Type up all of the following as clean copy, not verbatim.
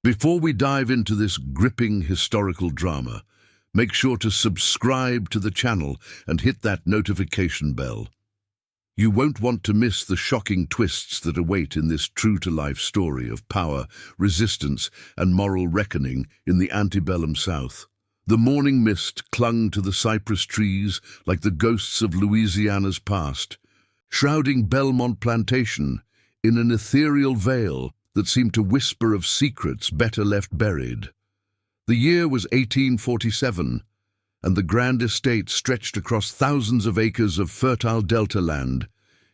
Before we dive into this gripping historical drama, make sure to subscribe to the channel and hit that notification bell. You won't want to miss the shocking twists that await in this true-to-life story of power, resistance, and moral reckoning in the antebellum South. The morning mist clung to the cypress trees like the ghosts of Louisiana's past, shrouding Belmont Plantation in an ethereal veil that seemed to whisper of secrets better left buried. The year was 1847, and the grand estate stretched across thousands of acres of fertile delta land,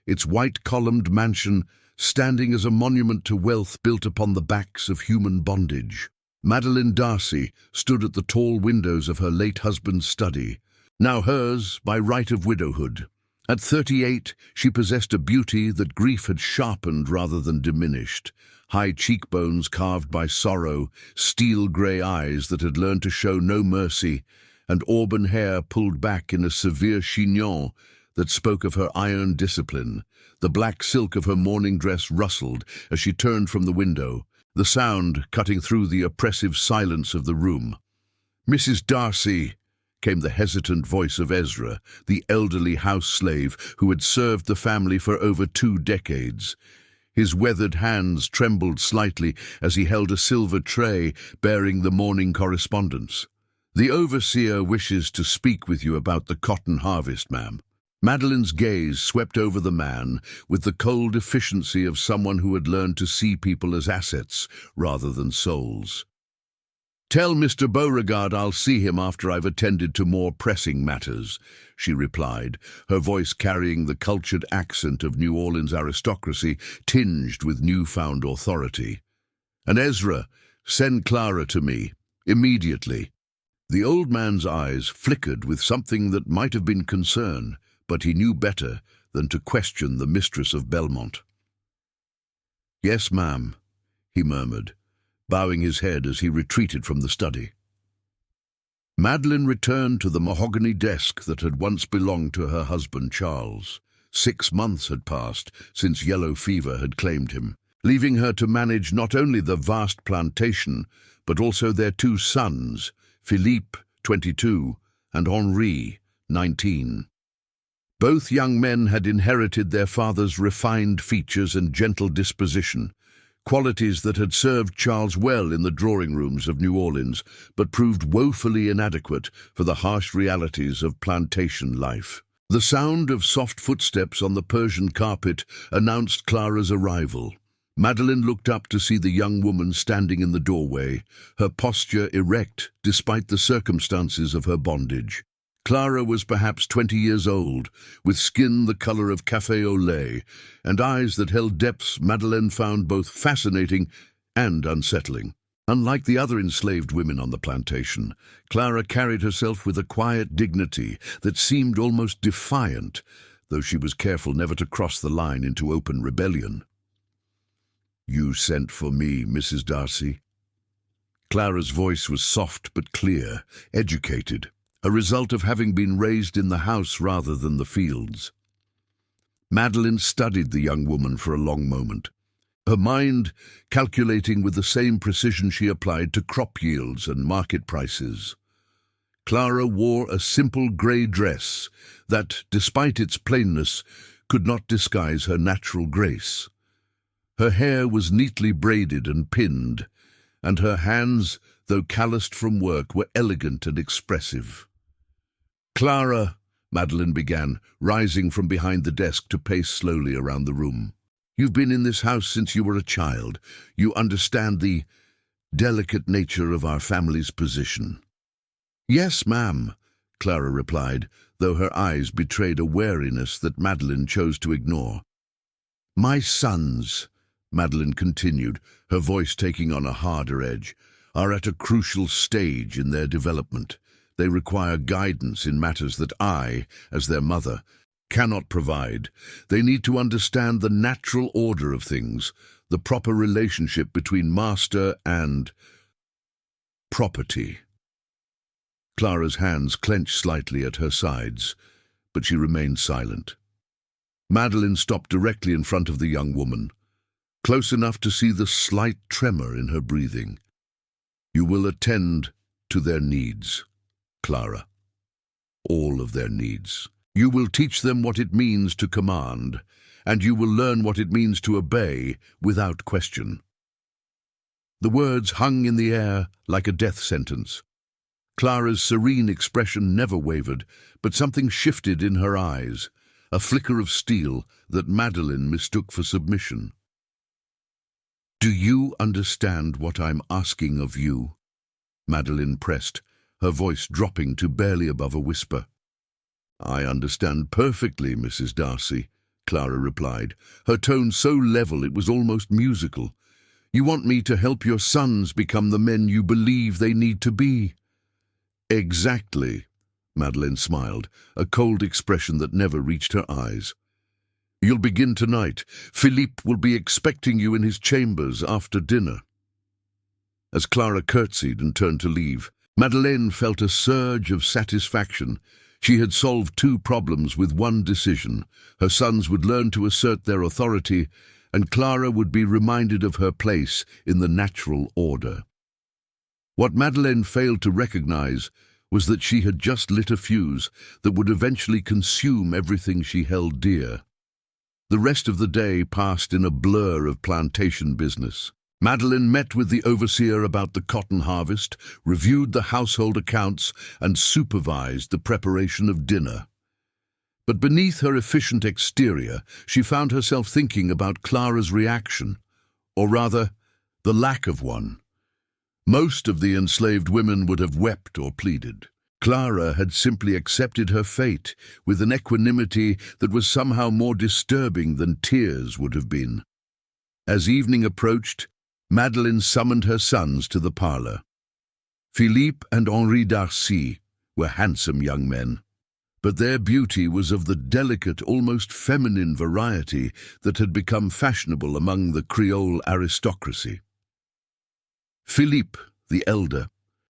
its white-columned mansion standing as a monument to wealth built upon the backs of human bondage. Madeleine D'Arcy stood at the tall windows of her late husband's study, now hers by right of widowhood. At 38, she possessed a beauty that grief had sharpened rather than diminished. High cheekbones carved by sorrow, steel-grey eyes that had learned to show no mercy, and auburn hair pulled back in a severe chignon that spoke of her iron discipline. The black silk of her morning dress rustled as she turned from the window, the sound cutting through the oppressive silence of the room. "Mrs. D'Arcy," came the hesitant voice of Ezra, the elderly house slave who had served the family for over 2 decades. His weathered hands trembled slightly as he held a silver tray bearing the morning correspondence. "The overseer wishes to speak with you about the cotton harvest, ma'am." Madeleine's gaze swept over the man with the cold efficiency of someone who had learned to see people as assets rather than souls. "Tell Mr. Beauregard I'll see him after I've attended to more pressing matters," she replied, her voice carrying the cultured accent of New Orleans aristocracy tinged with newfound authority. "And Ezra, send Clara to me, immediately." The old man's eyes flickered with something that might have been concern, but he knew better than to question the mistress of Belmont. "Yes, ma'am," he murmured, bowing his head as he retreated from the study. Madeleine returned to the mahogany desk that had once belonged to her husband Charles. 6 months had passed since yellow fever had claimed him, leaving her to manage not only the vast plantation, but also their 2 sons, Philippe, 22, and Henri, 19. Both young men had inherited their father's refined features and gentle disposition, qualities that had served Charles well in the drawing rooms of New Orleans, but proved woefully inadequate for the harsh realities of plantation life. The sound of soft footsteps on the Persian carpet announced Clara's arrival. Madeleine looked up to see the young woman standing in the doorway, her posture erect despite the circumstances of her bondage. Clara was perhaps 20 years old, with skin the color of café au lait, and eyes that held depths Madeleine found both fascinating and unsettling. Unlike the other enslaved women on the plantation, Clara carried herself with a quiet dignity that seemed almost defiant, though she was careful never to cross the line into open rebellion. "You sent for me, Mrs. D'Arcy?" Clara's voice was soft but clear, educated, a result of having been raised in the house rather than the fields. Madeleine studied the young woman for a long moment, her mind calculating with the same precision she applied to crop yields and market prices. Clara wore a simple grey dress that, despite its plainness, could not disguise her natural grace. Her hair was neatly braided and pinned, and her hands, though calloused from work, were elegant and expressive. "Clara," Madeleine began, rising from behind the desk to pace slowly around the room. "You've been in this house since you were a child. You understand the delicate nature of our family's position." "Yes, ma'am," Clara replied, though her eyes betrayed a wariness that Madeleine chose to ignore. "My sons," Madeleine continued, her voice taking on a harder edge, "are at a crucial stage in their development. They require guidance in matters that I, as their mother, cannot provide. They need to understand the natural order of things, the proper relationship between master and property." Clara's hands clenched slightly at her sides, but she remained silent. Madeleine stopped directly in front of the young woman, close enough to see the slight tremor in her breathing. You will attend to their needs, Clara. All of their needs. You will teach them what it means to command, and you will learn what it means to obey without question. The words hung in the air like a death sentence. Clara's serene expression never wavered, but something shifted in her eyes, a flicker of steel that Madeleine mistook for submission. "Do you understand what I'm asking of you?" Madeleine pressed, her voice dropping to barely above a whisper. "I understand perfectly, Mrs. D'Arcy," Clara replied, her tone so level it was almost musical. "You want me to help your sons become the men you believe they need to be." "Exactly," Madeleine smiled, a cold expression that never reached her eyes. "You'll begin tonight. Philippe will be expecting you in his chambers after dinner." As Clara curtsied and turned to leave, Madeleine felt a surge of satisfaction. She had solved two problems with one decision. Her sons would learn to assert their authority, and Clara would be reminded of her place in the natural order. What Madeleine failed to recognize was that she had just lit a fuse that would eventually consume everything she held dear. The rest of the day passed in a blur of plantation business. Madeleine met with the overseer about the cotton harvest, reviewed the household accounts, and supervised the preparation of dinner. But beneath her efficient exterior, she found herself thinking about Clara's reaction, or rather, the lack of one. Most of the enslaved women would have wept or pleaded. Clara had simply accepted her fate with an equanimity that was somehow more disturbing than tears would have been. As evening approached, Madeleine summoned her sons to the parlour. Philippe and Henri D'Arcy were handsome young men, but their beauty was of the delicate, almost feminine variety that had become fashionable among the Creole aristocracy. Philippe, the elder,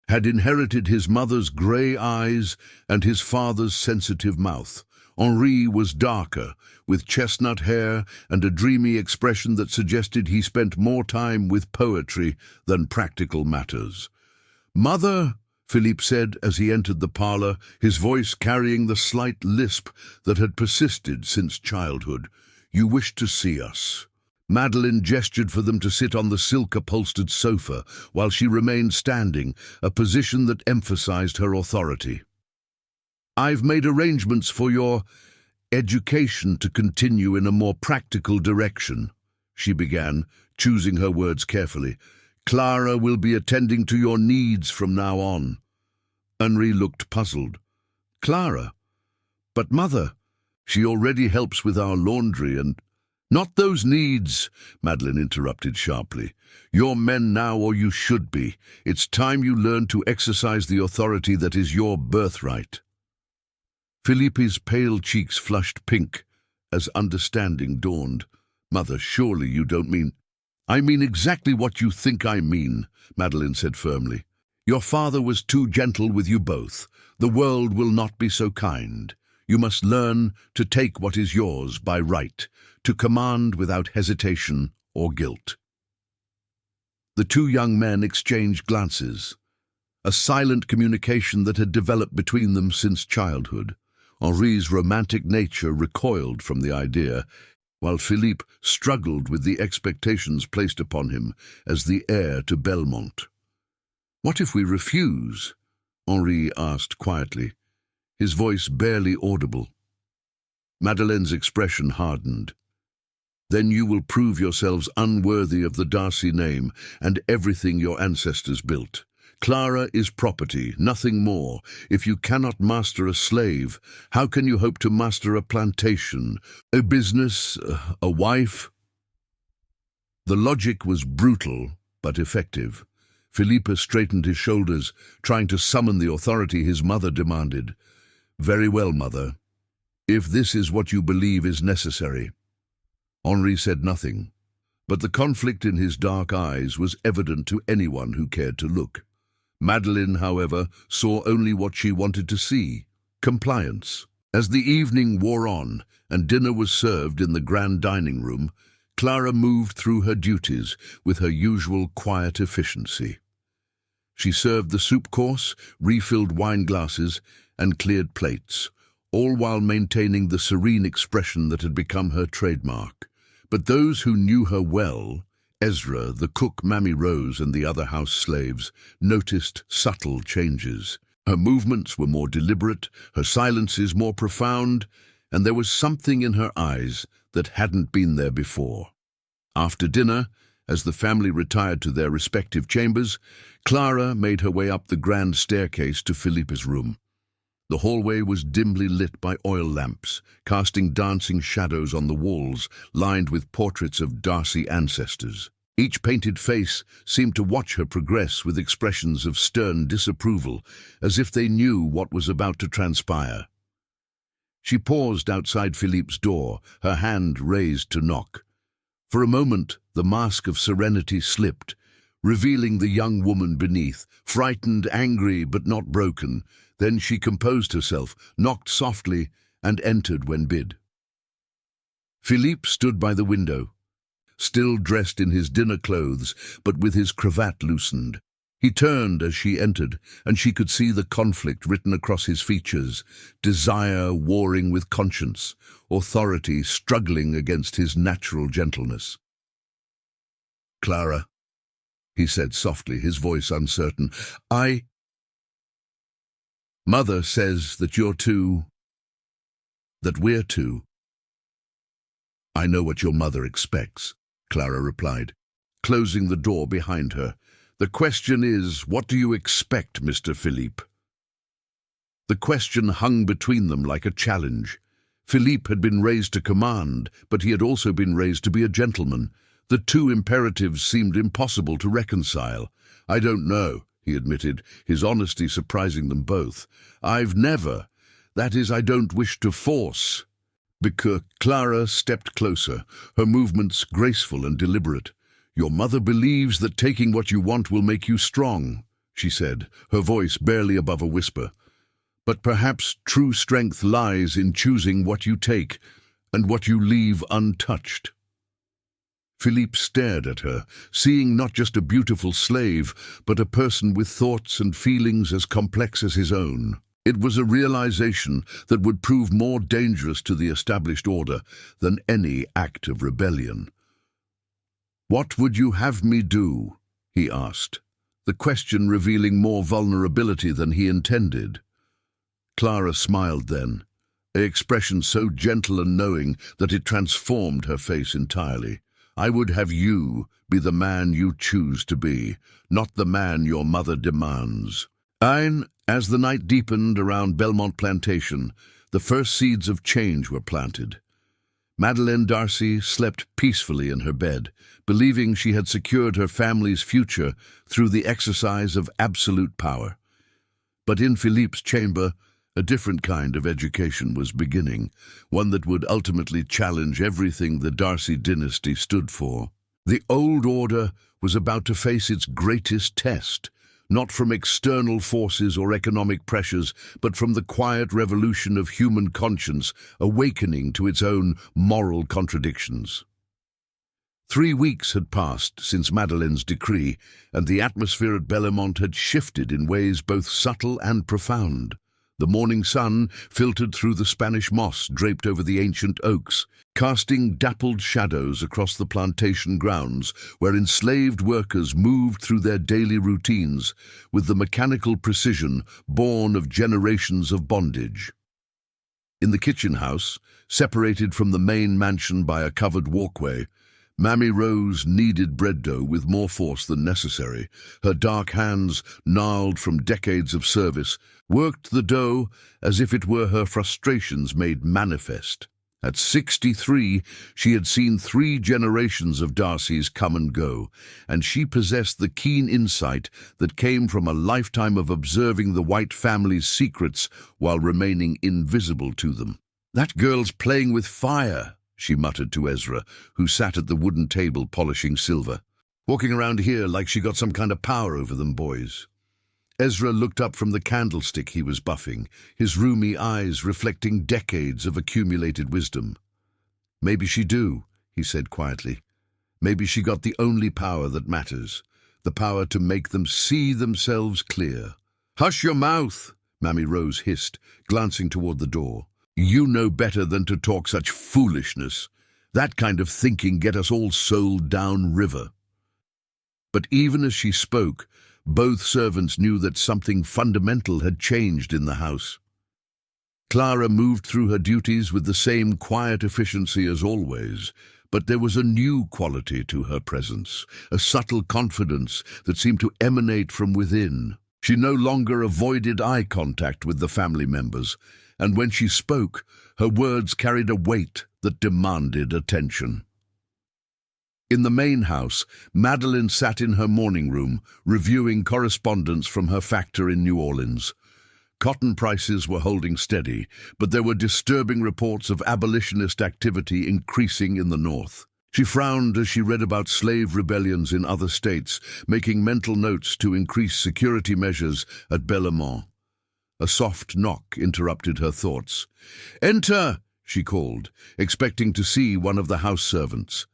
had inherited his mother's grey eyes and his father's sensitive mouth. Henri was darker, with chestnut hair and a dreamy expression that suggested he spent more time with poetry than practical matters. "Mother," Philippe said as he entered the parlour, his voice carrying the slight lisp that had persisted since childhood, "you wish to see us." Madeleine gestured for them to sit on the silk-upholstered sofa while she remained standing, a position that emphasized her authority. "I've made arrangements for your education to continue in a more practical direction," she began, choosing her words carefully. "Clara will be attending to your needs from now on." Henri looked puzzled. "Clara? But mother, she already helps with our laundry and—" "Not those needs," Madeleine interrupted sharply. "You're men now, or you should be. It's time you learned to exercise the authority that is your birthright." Philippe's pale cheeks flushed pink as understanding dawned. "Mother, surely you don't mean—" "I mean exactly what you think I mean," Madeleine said firmly. "Your father was too gentle with you both. The world will not be so kind. You must learn to take what is yours by right, to command without hesitation or guilt." The two young men exchanged glances, a silent communication that had developed between them since childhood. Henri's romantic nature recoiled from the idea, while Philippe struggled with the expectations placed upon him as the heir to Belmont. "What if we refuse?" Henri asked quietly, his voice barely audible. Madeleine's expression hardened. "Then you will prove yourselves unworthy of the D'Arcy name and everything your ancestors built. Clara is property, nothing more. If you cannot master a slave, how can you hope to master a plantation, a business, a wife?" The logic was brutal, but effective. Philippe straightened his shoulders, trying to summon the authority his mother demanded. "Very well, mother. If this is what you believe is necessary." Henri said nothing, but the conflict in his dark eyes was evident to anyone who cared to look. Madeleine, however, saw only what she wanted to see: compliance. As the evening wore on and dinner was served in the grand dining room, Clara moved through her duties with her usual quiet efficiency. She served the soup course, refilled wine glasses, and cleared plates, all while maintaining the serene expression that had become her trademark. But those who knew her well, Ezra, the cook, Mammy Rose, and the other house slaves, noticed subtle changes. Her movements were more deliberate, her silences more profound, and there was something in her eyes that hadn't been there before. After dinner, as the family retired to their respective chambers, Clara made her way up the grand staircase to Philippe's room. The hallway was dimly lit by oil lamps, casting dancing shadows on the walls, lined with portraits of D'Arcy ancestors. Each painted face seemed to watch her progress with expressions of stern disapproval, as if they knew what was about to transpire. She paused outside Philippe's door, her hand raised to knock. For a moment, the mask of serenity slipped, revealing the young woman beneath, frightened, angry, but not broken. Then she composed herself, knocked softly, and entered when bid. Philippe stood by the window, still dressed in his dinner clothes, but with his cravat loosened. He turned as she entered, and she could see the conflict written across his features, desire warring with conscience, authority struggling against his natural gentleness. "Clara," he said softly, his voice uncertain, Mother says that you're two, that we're two." "I know what your mother expects," Clara replied, closing the door behind her. "The question is, what do you expect, Mr. Philippe?" The question hung between them like a challenge. Philippe had been raised to command, but he had also been raised to be a gentleman. The two imperatives seemed impossible to reconcile. "I don't know," he admitted, his honesty surprising them both. That is, I don't wish to force." Because Clara stepped closer, her movements graceful and deliberate. "Your mother believes that taking what you want will make you strong," she said, her voice barely above a whisper. "But perhaps true strength lies in choosing what you take and what you leave untouched." Philippe stared at her, seeing not just a beautiful slave, but a person with thoughts and feelings as complex as his own. It was a realization that would prove more dangerous to the established order than any act of rebellion. "What would you have me do?" he asked, the question revealing more vulnerability than he intended. Clara smiled then, an expression so gentle and knowing that it transformed her face entirely. "I would have you be the man you choose to be, not the man your mother demands." As the night deepened around Belmont Plantation, the first seeds of change were planted. Madeleine D'Arcy slept peacefully in her bed, believing she had secured her family's future through the exercise of absolute power. But in Philippe's chamber, a different kind of education was beginning, one that would ultimately challenge everything the D'Arcy dynasty stood for. The old order was about to face its greatest test, not from external forces or economic pressures, but from the quiet revolution of human conscience awakening to its own moral contradictions. 3 weeks had passed since Madeleine's decree, and the atmosphere at Bellemont had shifted in ways both subtle and profound. The morning sun filtered through the Spanish moss draped over the ancient oaks, casting dappled shadows across the plantation grounds where enslaved workers moved through their daily routines with the mechanical precision born of generations of bondage. In the kitchen house, separated from the main mansion by a covered walkway, Mammy Rose kneaded bread dough with more force than necessary. Her dark hands, gnarled from decades of service, worked the dough as if it were her frustrations made manifest. At 63, she had seen 3 generations of D'Arcys come and go, and she possessed the keen insight that came from a lifetime of observing the White family's secrets while remaining invisible to them. "That girl's playing with fire," she muttered to Ezra, who sat at the wooden table polishing silver. "Walking around here like she got some kind of power over them boys." Ezra looked up from the candlestick he was buffing, his rheumy eyes reflecting decades of accumulated wisdom. "Maybe she do," he said quietly. "Maybe she got the only power that matters, the power to make them see themselves clear. "Hush your mouth," Mammy Rose hissed, glancing toward the door. "You know better than to talk such foolishness. That kind of thinking get us all sold down river." But even as she spoke, both servants knew that something fundamental had changed in the house. Clara moved through her duties with the same quiet efficiency as always, but there was a new quality to her presence, a subtle confidence that seemed to emanate from within. She no longer avoided eye contact with the family members, and when she spoke, her words carried a weight that demanded attention. In the main house, Madeleine sat in her morning room, reviewing correspondence from her factor in New Orleans. Cotton prices were holding steady, but there were disturbing reports of abolitionist activity increasing in the North. She frowned as she read about slave rebellions in other states, making mental notes to increase security measures at Bellemont. A soft knock interrupted her thoughts. "Enter!" she called, expecting to see one of the house servants.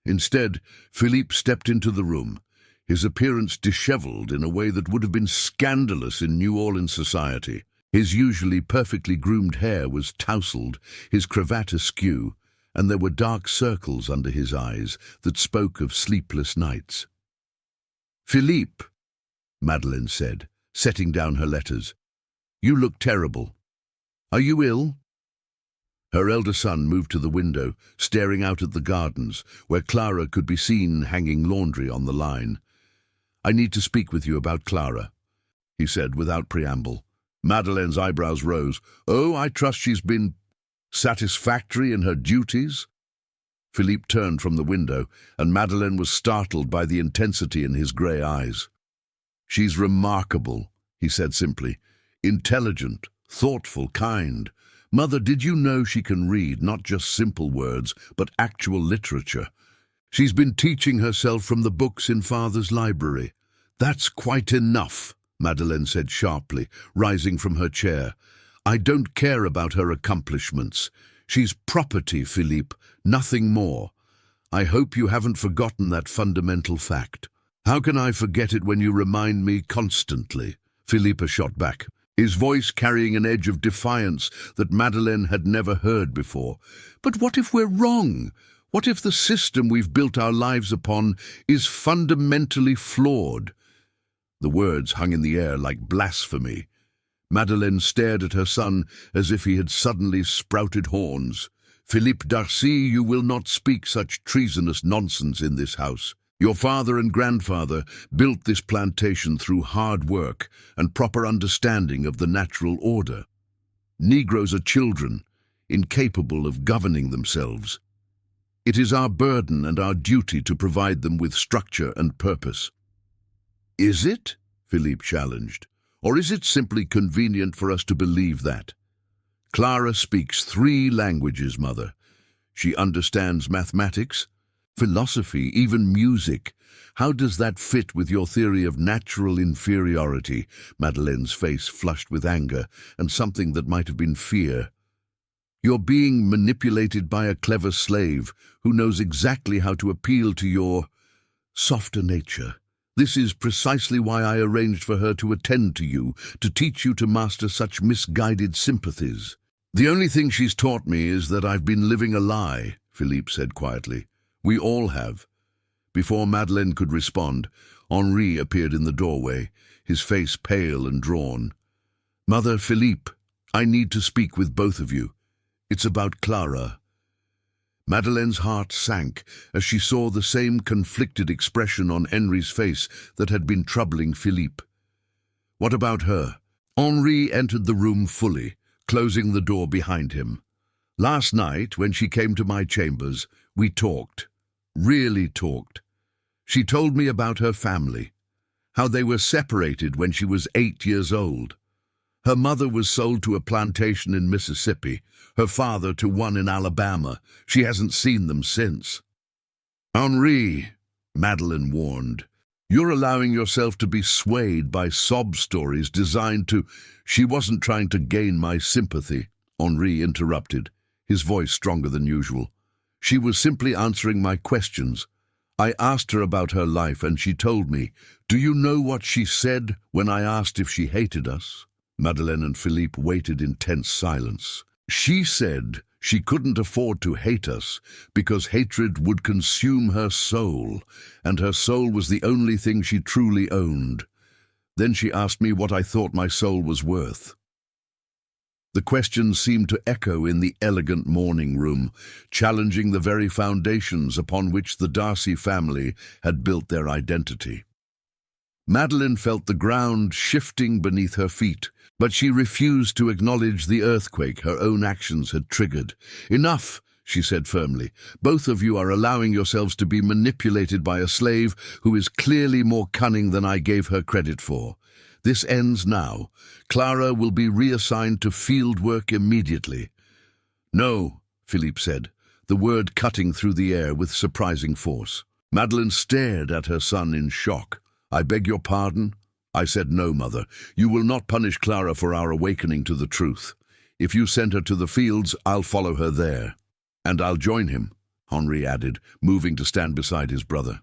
Instead, Philippe stepped into the room, his appearance disheveled in a way that would have been scandalous in New Orleans society. His usually perfectly groomed hair was tousled, his cravat askew, and there were dark circles under his eyes that spoke of sleepless nights. "Philippe," Madeleine said, setting down her letters, "you look terrible. Are you ill?" Her elder son moved to the window, staring out at the gardens, where Clara could be seen hanging laundry on the line. "I need to speak with you about Clara," he said without preamble. Madeleine's eyebrows rose. "Oh, I trust she's been satisfactory in her duties?" Philippe turned from the window, and Madeleine was startled by the intensity in his grey eyes. "She's remarkable," he said simply. "Intelligent, thoughtful, kind. Mother, did you know she can read not just simple words, but actual literature? She's been teaching herself from the books in Father's library." "That's quite enough," Madeleine said sharply, rising from her chair. "I don't care about her accomplishments. She's property, Philippe, nothing more. I hope you haven't forgotten that fundamental fact." "How can I forget it when you remind me constantly?" Philippe shot back, his voice carrying an edge of defiance that Madeleine had never heard before. "But what if we're wrong? What if the system we've built our lives upon is fundamentally flawed?" The words hung in the air like blasphemy. Madeleine stared at her son as if he had suddenly sprouted horns. "Philippe D'Arcy, you will not speak such treasonous nonsense in this house. Your father and grandfather built this plantation through hard work and proper understanding of the natural order. Negroes are children, incapable of governing themselves. It is our burden and our duty to provide them with structure and purpose." "Is it?" Philippe challenged. "Or is it simply convenient for us to believe that? Clara speaks 3 languages, Mother. She understands mathematics, philosophy, even music. How does that fit with your theory of natural inferiority?" Madeleine's face flushed with anger and something that might have been fear. "You're being manipulated by a clever slave who knows exactly how to appeal to your softer nature. This is precisely why I arranged for her to attend to you, to teach you to master such misguided sympathies." "The only thing she's taught me is that I've been living a lie," Philippe said quietly. "We all have." Before Madeleine could respond, Henri appeared in the doorway, his face pale and drawn. "Mother, Philippe, I need to speak with both of you. It's about Clara." Madeleine's heart sank as she saw the same conflicted expression on Henri's face that had been troubling Philippe. "What about her?" Henri entered the room fully, closing the door behind him. "Last night, when she came to my chambers, we talked. Really talked. She told me about her family, how they were separated when she was 8 years old. Her mother was sold to a plantation in Mississippi, her father to one in Alabama. She hasn't seen them since." "Henri," Madeleine warned, "you're allowing yourself to be swayed by sob stories designed to—" "She wasn't trying to gain my sympathy," Henri interrupted, his voice stronger than usual. "She was simply answering my questions. I asked her about her life and she told me. Do you know what she said when I asked if she hated us? Madeleine and Philippe waited in tense silence. She said she couldn't afford to hate us because hatred would consume her soul, and her soul was the only thing she truly owned. Then she asked me what I thought my soul was worth. The question seemed to echo in the elegant morning room, challenging the very foundations upon which the D'Arcy family had built their identity. Madeleine felt the ground shifting beneath her feet, but she refused to acknowledge the earthquake her own actions had triggered. "Enough," she said firmly. "Both of you are allowing yourselves to be manipulated by a slave who is clearly more cunning than I gave her credit for. This ends now. Clara will be reassigned to field work immediately." "No," Philippe said, the word cutting through the air with surprising force. Madeleine stared at her son in shock. "I beg your pardon?" "I said no, Mother. You will not punish Clara for our awakening to the truth. If you send her to the fields, I'll follow her there. And I'll join him," Henri added, moving to stand beside his brother.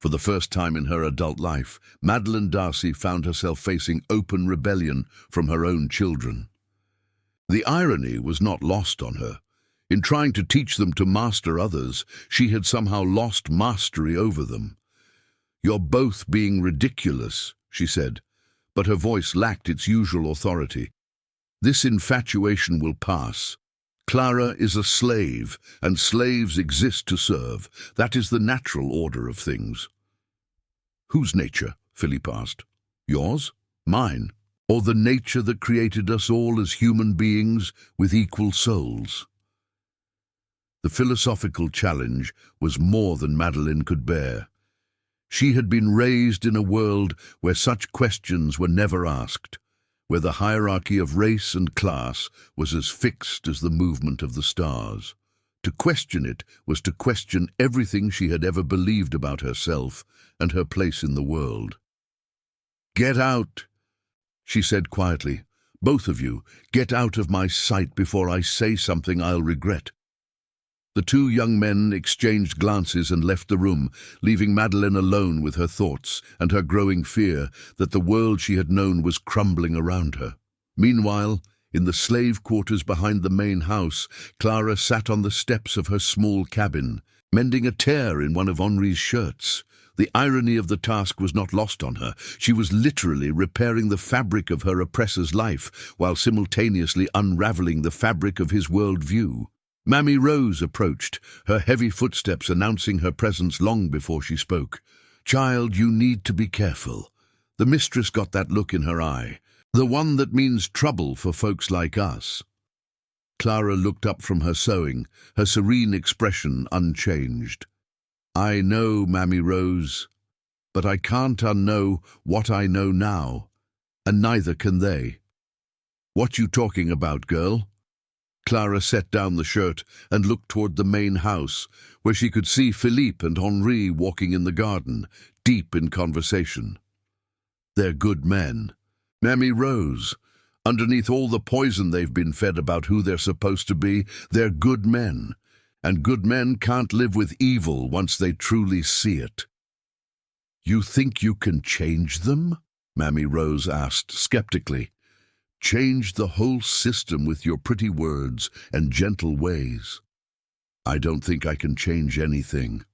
For the first time in her adult life, Madeleine D'Arcy found herself facing open rebellion from her own children. The irony was not lost on her. In trying to teach them to master others, she had somehow lost mastery over them. "You're both being ridiculous," she said, but her voice lacked its usual authority. "This infatuation will pass. Clara is a slave, and slaves exist to serve. That is the natural order of things." "Whose nature?" Philippe asked. "Yours? Mine? Or the nature that created us all as human beings with equal souls?" The philosophical challenge was more than Madeleine could bear. She had been raised in a world where such questions were never asked, where the hierarchy of race and class was as fixed as the movement of the stars. To question it was to question everything she had ever believed about herself and her place in the world. "Get out," she said quietly. "Both of you, get out of my sight before I say something I'll regret." The two young men exchanged glances and left the room, leaving Madeleine alone with her thoughts and her growing fear that the world she had known was crumbling around her. Meanwhile, in the slave quarters behind the main house, Clara sat on the steps of her small cabin, mending a tear in one of Henri's shirts. The irony of the task was not lost on her. She was literally repairing the fabric of her oppressor's life, while simultaneously unraveling the fabric of his worldview. Mammy Rose approached, her heavy footsteps announcing her presence long before she spoke. "Child, you need to be careful." The mistress got that look in her eye, the one that means trouble for folks like us. Clara looked up from her sewing, her serene expression unchanged. "I know, Mammy Rose, but I can't unknow what I know now, and neither can they." "What you talking about, girl?" Clara set down the shirt and looked toward the main house, where she could see Philippe and Henri walking in the garden, deep in conversation. "They're good men. Mammy Rose, underneath all the poison they've been fed about who they're supposed to be, they're good men. And good men can't live with evil once they truly see it." "You think you can change them?" Mammy Rose asked skeptically. "Change the whole system with your pretty words and gentle ways." "I don't think I can change anything,"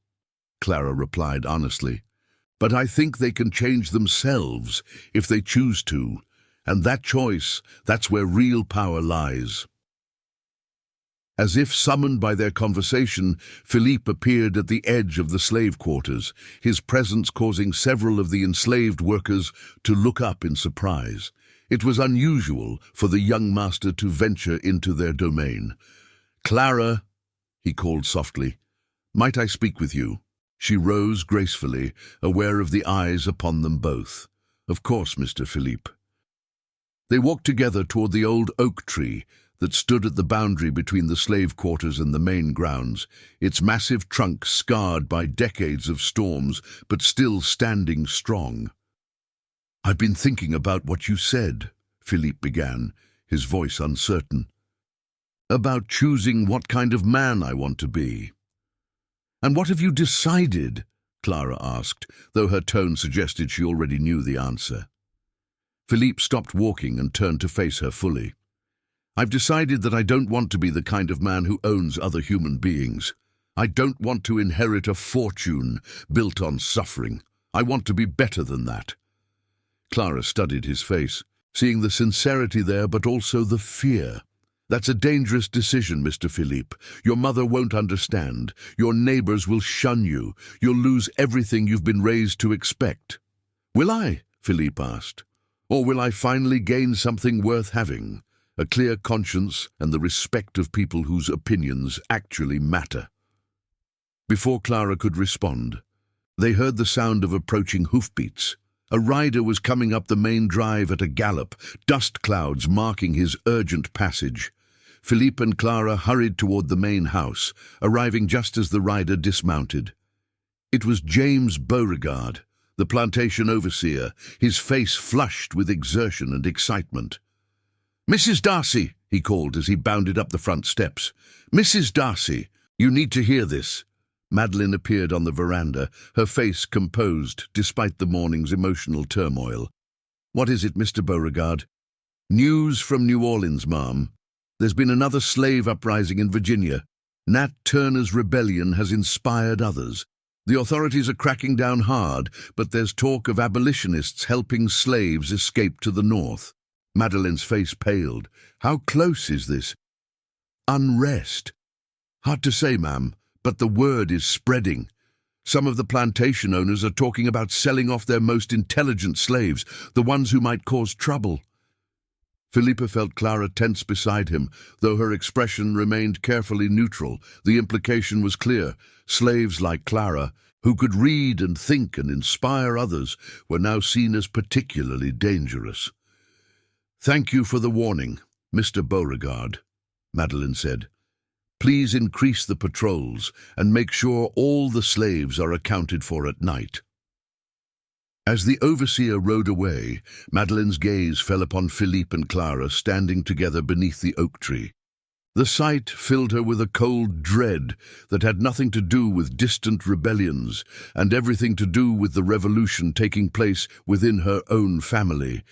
Clara replied honestly. "But I think they can change themselves if they choose to, and that choice, that's where real power lies." As if summoned by their conversation, Philippe appeared at the edge of the slave quarters, his presence causing several of the enslaved workers to look up in surprise. It was unusual for the young master to venture into their domain. "Clara," he called softly, "might I speak with you?" She rose gracefully, aware of the eyes upon them both. "Of course, Mr. Philippe." They walked together toward the old oak tree that stood at the boundary between the slave quarters and the main grounds, its massive trunk scarred by decades of storms, but still standing strong. "I've been thinking about what you said," Philippe began, his voice uncertain. "About choosing what kind of man I want to be." "And what have you decided?" Clara asked, though her tone suggested she already knew the answer. Philippe stopped walking and turned to face her fully. I've decided that I don't want to be the kind of man who owns other human beings. I don't want to inherit a fortune built on suffering. I want to be better than that. Clara studied his face, seeing the sincerity there but also the fear. That's a dangerous decision, Mr. Philippe. Your mother won't understand. Your neighbors will shun you. You'll lose everything you've been raised to expect. Will I? Philippe asked. Or will I finally gain something worth having? A clear conscience and the respect of people whose opinions actually matter. Before Clara could respond, they heard the sound of approaching hoofbeats. A rider was coming up the main drive at a gallop, dust clouds marking his urgent passage. Philippe and Clara hurried toward the main house, arriving just as the rider dismounted. It was James Beauregard, the plantation overseer, his face flushed with exertion and excitement. "Mrs. D'Arcy," he called as he bounded up the front steps. "Mrs. D'Arcy, you need to hear this." Madeleine appeared on the veranda, her face composed despite the morning's emotional turmoil. "What is it, Mr. Beauregard?" "News from New Orleans, ma'am. There's been another slave uprising in Virginia. Nat Turner's rebellion has inspired others. The authorities are cracking down hard, but there's talk of abolitionists helping slaves escape to the north." Madeleine's face paled. "How close is this?" "Unrest." "Hard to say, ma'am, but the word is spreading. Some of the plantation owners are talking about selling off their most intelligent slaves, the ones who might cause trouble." Philippe felt Clara tense beside him, though her expression remained carefully neutral. The implication was clear. Slaves like Clara, who could read and think and inspire others, were now seen as particularly dangerous. "Thank you for the warning, Mr. Beauregard," Madeleine said. "Please increase the patrols and make sure all the slaves are accounted for at night." As the overseer rode away, Madeleine's gaze fell upon Philippe and Clara standing together beneath the oak tree. The sight filled her with a cold dread that had nothing to do with distant rebellions and everything to do with the revolution taking place within her own family.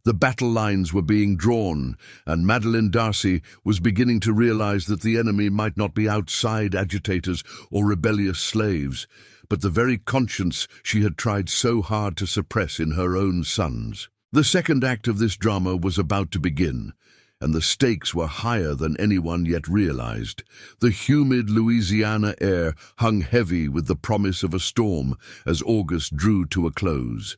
The battle lines were being drawn, and Madeleine D'Arcy was beginning to realize that the enemy might not be outside agitators or rebellious slaves, but the very conscience she had tried so hard to suppress in her own sons. The second act of this drama was about to begin, and the stakes were higher than anyone yet realized. The humid Louisiana air hung heavy with the promise of a storm as August drew to a close.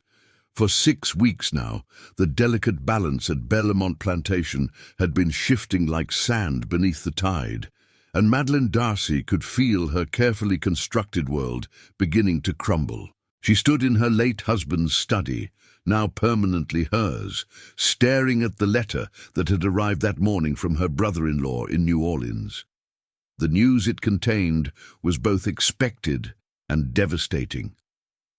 For 6 weeks now, the delicate balance at Bellemont Plantation had been shifting like sand beneath the tide, and Madeleine D'Arcy could feel her carefully constructed world beginning to crumble. She stood in her late husband's study, now permanently hers, staring at the letter that had arrived that morning from her brother-in-law in New Orleans. The news it contained was both expected and devastating.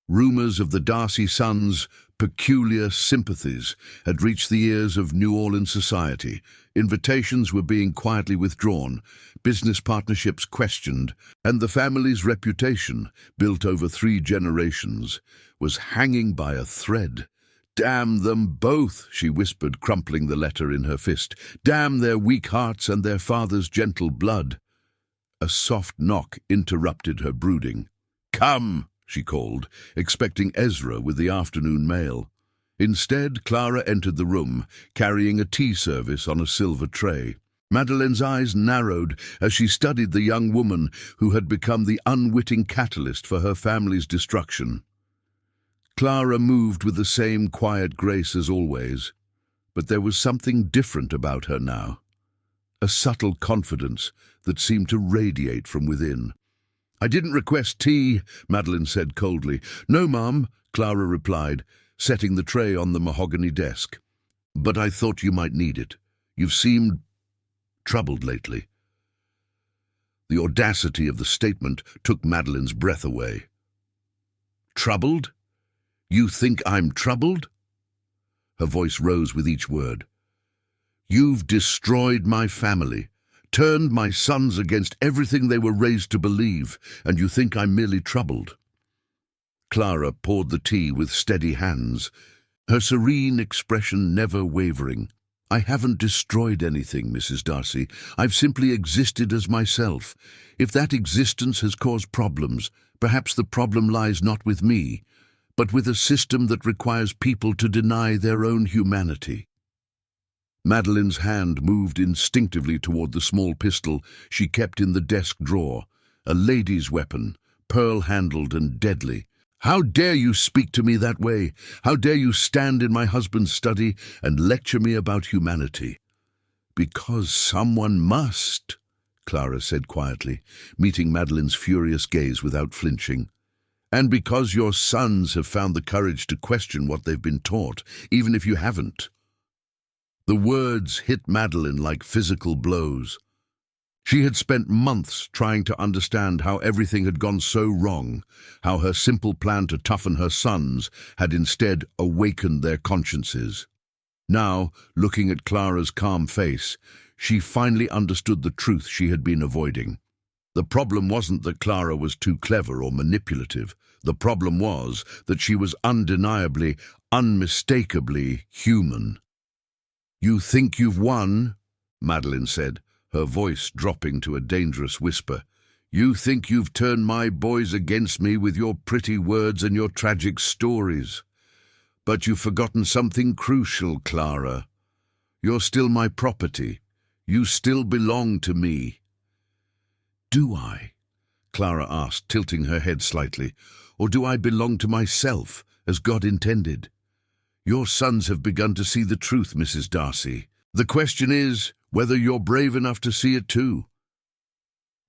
Rumors of the D'Arcy sons' peculiar sympathies had reached the ears of New Orleans society. Invitations were being quietly withdrawn, business partnerships questioned, and the family's reputation, built over 3 generations, was hanging by a thread. "Damn them both," she whispered, crumpling the letter in her fist. "Damn their weak hearts and their father's gentle blood." A soft knock interrupted her brooding. "Come," she called, expecting Ezra with the afternoon mail. Instead, Clara entered the room, carrying a tea service on a silver tray. Madeleine's eyes narrowed as she studied the young woman who had become the unwitting catalyst for her family's destruction. Clara moved with the same quiet grace as always, but there was something different about her now. A subtle confidence that seemed to radiate from within. "I didn't request tea," Madeleine said coldly. "No, ma'am," Clara replied, setting the tray on the mahogany desk. "But I thought you might need it. You've seemed troubled lately." The audacity of the statement took Madeleine's breath away. "Troubled? You think I'm troubled?" Her voice rose with each word. "You've destroyed my family, turned my sons against everything they were raised to believe, and you think I'm merely troubled?" Clara poured the tea with steady hands, her serene expression never wavering. "I haven't destroyed anything, Mrs. D'Arcy. I've simply existed as myself. If that existence has caused problems, perhaps the problem lies not with me, but with a system that requires people to deny their own humanity." Madeleine's hand moved instinctively toward the small pistol she kept in the desk drawer, a lady's weapon, pearl-handled and deadly. "How dare you speak to me that way? How dare you stand in my husband's study and lecture me about humanity?" "Because someone must," Clara said quietly, meeting Madeleine's furious gaze without flinching. "And because your sons have found the courage to question what they've been taught, even if you haven't." The words hit Madeleine like physical blows. She had spent months trying to understand how everything had gone so wrong, how her simple plan to toughen her sons had instead awakened their consciences. Now, looking at Clara's calm face, she finally understood the truth she had been avoiding. The problem wasn't that Clara was too clever or manipulative. The problem was that she was undeniably, unmistakably human. "You think you've won?" Madeleine said, her voice dropping to a dangerous whisper. "You think you've turned my boys against me with your pretty words and your tragic stories. But you've forgotten something crucial, Clara. You're still my property. You still belong to me." "Do I?" Clara asked, tilting her head slightly. "Or do I belong to myself, as God intended? Your sons have begun to see the truth, Mrs. D'Arcy. The question is whether you're brave enough to see it too."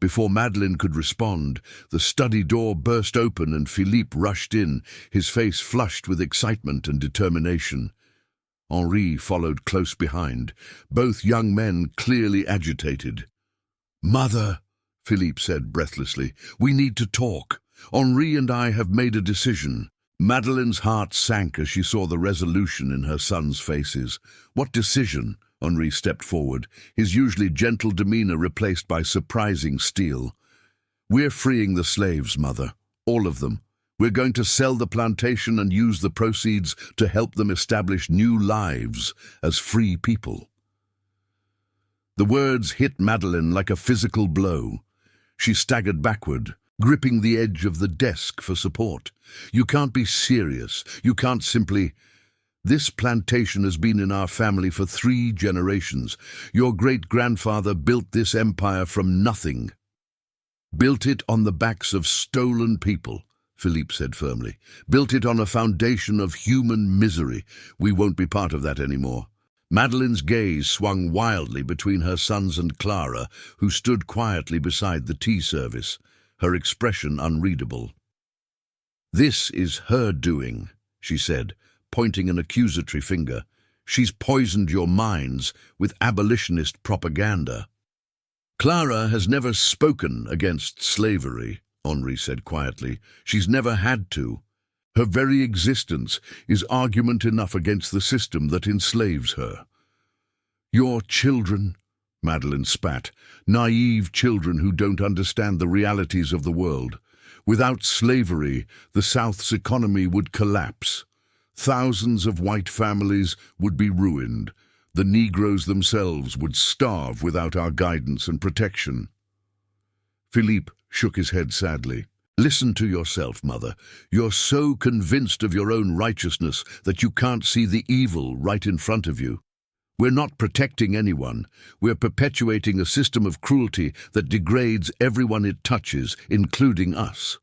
Before Madeleine could respond, the study door burst open and Philippe rushed in, his face flushed with excitement and determination. Henri followed close behind, both young men clearly agitated. "Mother," Philippe said breathlessly, "we need to talk. Henri and I have made a decision." Madeleine's heart sank as she saw the resolution in her sons' faces. "What decision?" Henri stepped forward, his usually gentle demeanor replaced by surprising steel. "We're freeing the slaves, Mother. All of them. We're going to sell the plantation and use the proceeds to help them establish new lives as free people." The words hit Madeleine like a physical blow. She staggered backward, gripping the edge of the desk for support. "You can't be serious. You can't simply... This plantation has been in our family for 3 generations. Your great-grandfather built this empire from nothing. Built it on the backs of stolen people," Philippe said firmly. "Built it on a foundation of human misery. We won't be part of that anymore." Madeleine's gaze swung wildly between her sons and Clara, who stood quietly beside the tea service, her expression unreadable. "This is her doing," she said, pointing an accusatory finger. "She's poisoned your minds with abolitionist propaganda." "Clara has never spoken against slavery," Henri said quietly. "She's never had to. Her very existence is argument enough against the system that enslaves her." "Your children," Madeleine spat, "naive children who don't understand the realities of the world. Without slavery, the South's economy would collapse. Thousands of white families would be ruined. The Negroes themselves would starve without our guidance and protection." Philippe shook his head sadly. "Listen to yourself, Mother. You're so convinced of your own righteousness that you can't see the evil right in front of you. We're not protecting anyone. We're perpetuating a system of cruelty that degrades everyone it touches, including us."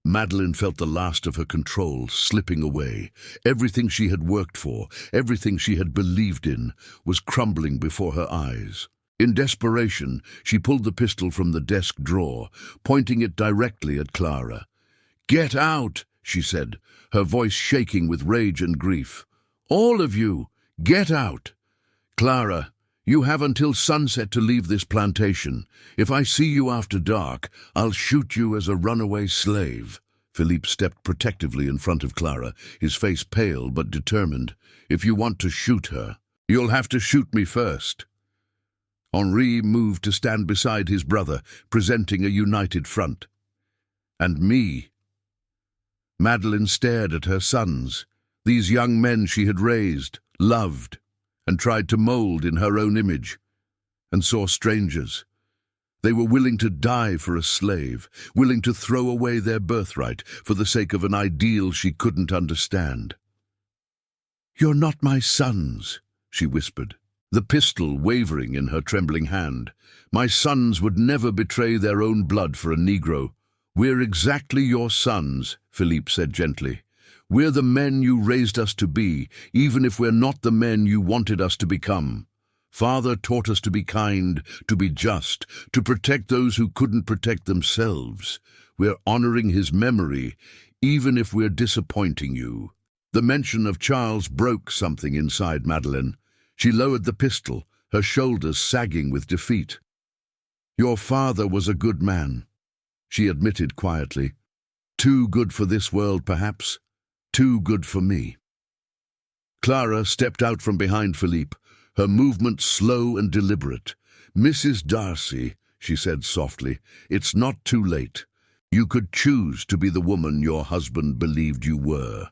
Madeleine felt the last of her control slipping away. Everything she had worked for, everything she had believed in, was crumbling before her eyes. In desperation, she pulled the pistol from the desk drawer, pointing it directly at Clara. "Get out," she said, her voice shaking with rage and grief. "All of you, get out. Clara, you have until sunset to leave this plantation. If I see you after dark, I'll shoot you as a runaway slave." Philippe stepped protectively in front of Clara, his face pale but determined. "If you want to shoot her, you'll have to shoot me first." Henri moved to stand beside his brother, presenting a united front. "And me." Madeleine stared at her sons, these young men she had raised, loved, and tried to mold in her own image, and saw strangers. They were willing to die for a slave, willing to throw away their birthright for the sake of an ideal she couldn't understand. "You're not my sons," she whispered, the pistol wavering in her trembling hand. "My sons would never betray their own blood for a Negro." "We're exactly your sons," Philippe said gently. "We're the men you raised us to be, even if we're not the men you wanted us to become. Father taught us to be kind, to be just, to protect those who couldn't protect themselves. We're honoring his memory, even if we're disappointing you." The mention of Charles broke something inside Madeleine. She lowered the pistol, her shoulders sagging with defeat. "Your father was a good man," she admitted quietly. "Too good for this world, perhaps. Too good for me." Clara stepped out from behind Philippe, her movement slow and deliberate. "Mrs. D'Arcy," she said softly, "it's not too late. You could choose to be the woman your husband believed you were.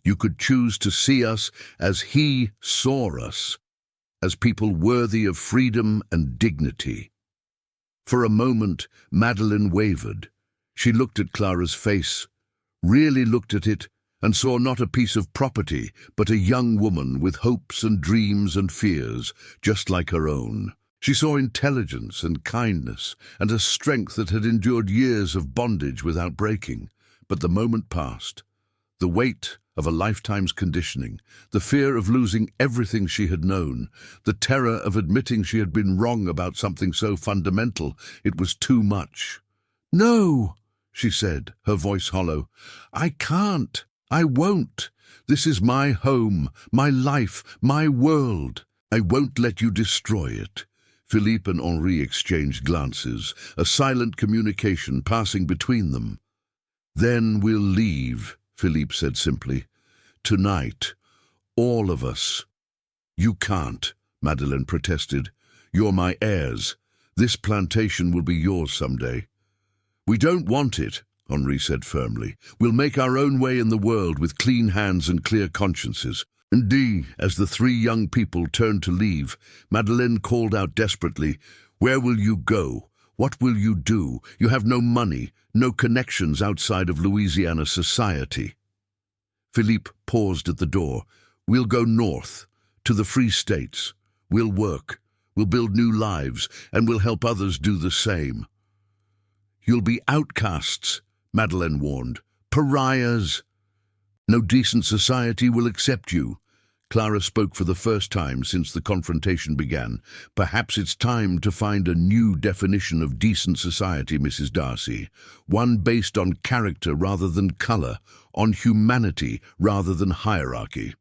You could choose to see us as he saw us, as people worthy of freedom and dignity." For a moment, Madeleine wavered. She looked at Clara's face, really looked at it, and saw not a piece of property, but a young woman with hopes and dreams and fears, just like her own. She saw intelligence and kindness, and a strength that had endured years of bondage without breaking. But the moment passed. The weight of a lifetime's conditioning, the fear of losing everything she had known, the terror of admitting she had been wrong about something so fundamental, it was too much. "No," she said, her voice hollow. "I can't. I won't. This is my home, my life, my world. I won't let you destroy it." Philippe and Henri exchanged glances, a silent communication passing between them. "Then we'll leave," Philippe said simply. "Tonight. All of us." "You can't," Madeleine protested. "You're my heirs. This plantation will be yours someday." "We don't want it," Henri said firmly. "We'll make our own way in the world with clean hands and clear consciences." Indeed, as the three young people turned to leave, Madeleine called out desperately, "Where will you go? What will you do? You have no money, no connections outside of Louisiana society." Philippe paused at the door. "We'll go north, to the Free States. We'll work, we'll build new lives, and we'll help others do the same." "You'll be outcasts," Madeleine warned. "Pariahs. No decent society will accept you." Clara spoke for the first time since the confrontation began. "Perhaps it's time to find a new definition of decent society, Mrs. D'Arcy. One based on character rather than color, on humanity rather than hierarchy."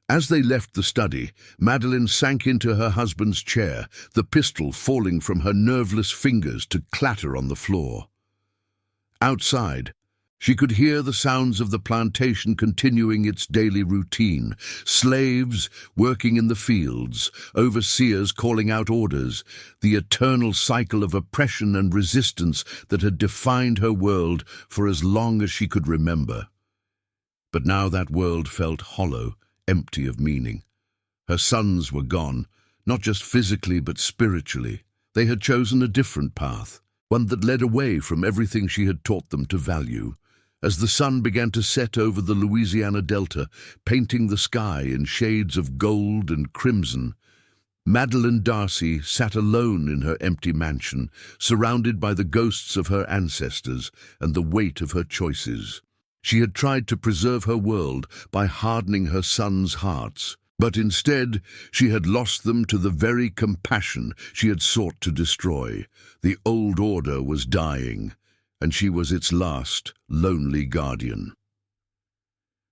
As they left the study, Madeleine sank into her husband's chair, the pistol falling from her nerveless fingers to clatter on the floor. Outside, she could hear the sounds of the plantation continuing its daily routine, slaves working in the fields, overseers calling out orders, the eternal cycle of oppression and resistance that had defined her world for as long as she could remember. But now that world felt hollow, empty of meaning. Her sons were gone, not just physically but spiritually. They had chosen a different path, one that led away from everything she had taught them to value. As the sun began to set over the Louisiana Delta, painting the sky in shades of gold and crimson, Madeleine D'Arcy sat alone in her empty mansion, surrounded by the ghosts of her ancestors and the weight of her choices. She had tried to preserve her world by hardening her sons' hearts, but instead she had lost them to the very compassion she had sought to destroy. The old order was dying, and she was its last, lonely guardian.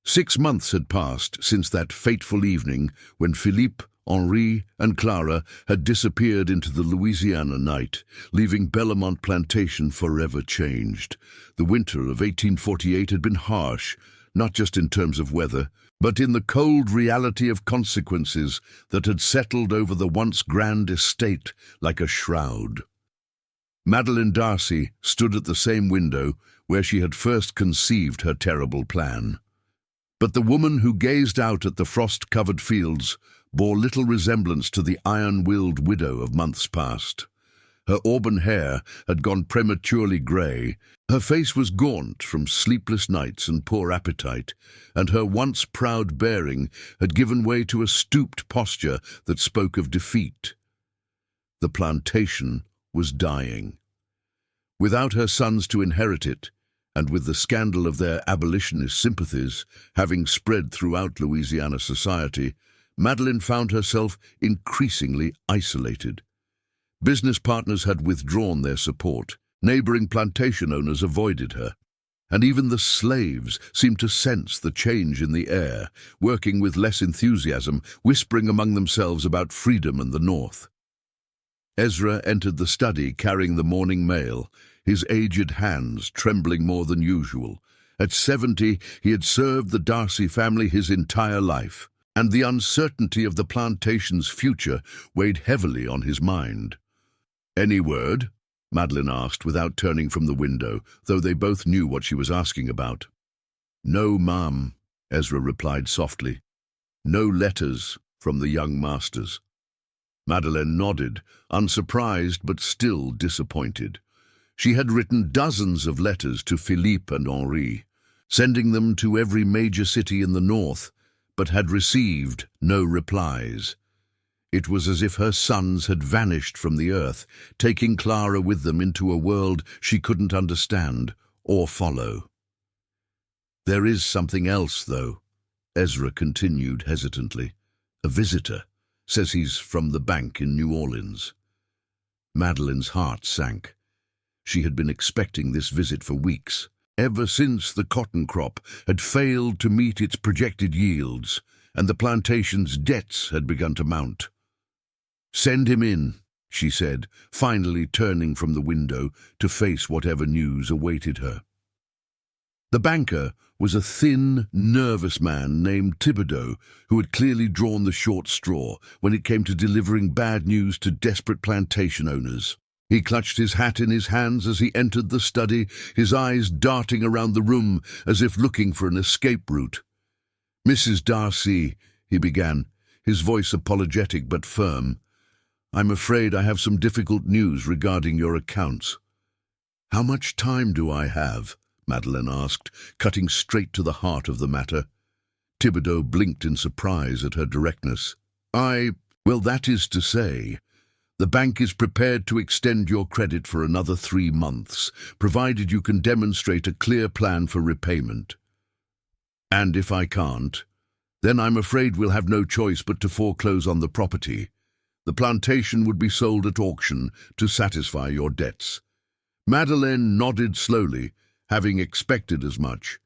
6 months had passed since that fateful evening when Philippe, Henri, and Clara had disappeared into the Louisiana night, leaving Bellemont Plantation forever changed. The winter of 1848 had been harsh, not just in terms of weather, but in the cold reality of consequences that had settled over the once grand estate like a shroud. Madeleine D'Arcy stood at the same window, where she had first conceived her terrible plan. But the woman who gazed out at the frost-covered fields bore little resemblance to the iron-willed widow of months past. Her auburn hair had gone prematurely grey, her face was gaunt from sleepless nights and poor appetite, and her once proud bearing had given way to a stooped posture that spoke of defeat. The plantation was dying. Without her sons to inherit it, and with the scandal of their abolitionist sympathies having spread throughout Louisiana society, Madeleine found herself increasingly isolated. Business partners had withdrawn their support, neighboring plantation owners avoided her, and even the slaves seemed to sense the change in the air, working with less enthusiasm, whispering among themselves about freedom and the North. Ezra entered the study carrying the morning mail, his aged hands trembling more than usual. At 70, he had served the D'Arcy family his entire life, and the uncertainty of the plantation's future weighed heavily on his mind. "Any word?" Madeleine asked without turning from the window, though they both knew what she was asking about. "No, ma'am," Ezra replied softly. "No letters from the young masters." Madeleine nodded, unsurprised but still disappointed. She had written dozens of letters to Philippe and Henri, sending them to every major city in the north, but had received no replies. It was as if her sons had vanished from the earth, taking Clara with them into a world she couldn't understand or follow. "There is something else, though," Ezra continued hesitantly. "A visitor. Says he's from the bank in New Orleans." Madeleine's heart sank. She had been expecting this visit for weeks, ever since the cotton crop had failed to meet its projected yields, and the plantation's debts had begun to mount. "Send him in," she said, finally turning from the window to face whatever news awaited her. The banker was a thin, nervous man named Thibodeau, who had clearly drawn the short straw when it came to delivering bad news to desperate plantation owners. He clutched his hat in his hands as he entered the study, his eyes darting around the room as if looking for an escape route. "Mrs. D'Arcy," he began, his voice apologetic but firm, "I'm afraid I have some difficult news regarding your accounts." "How much time do I have?" Madeleine asked, cutting straight to the heart of the matter. Thibodeau blinked in surprise at her directness. Well, that is to say, the bank is prepared to extend your credit for another 3 months, provided you can demonstrate a clear plan for repayment. And if I can't, then I'm afraid we'll have no choice but to foreclose on the property. The plantation would be sold at auction to satisfy your debts." Madeleine nodded slowly, having expected as much.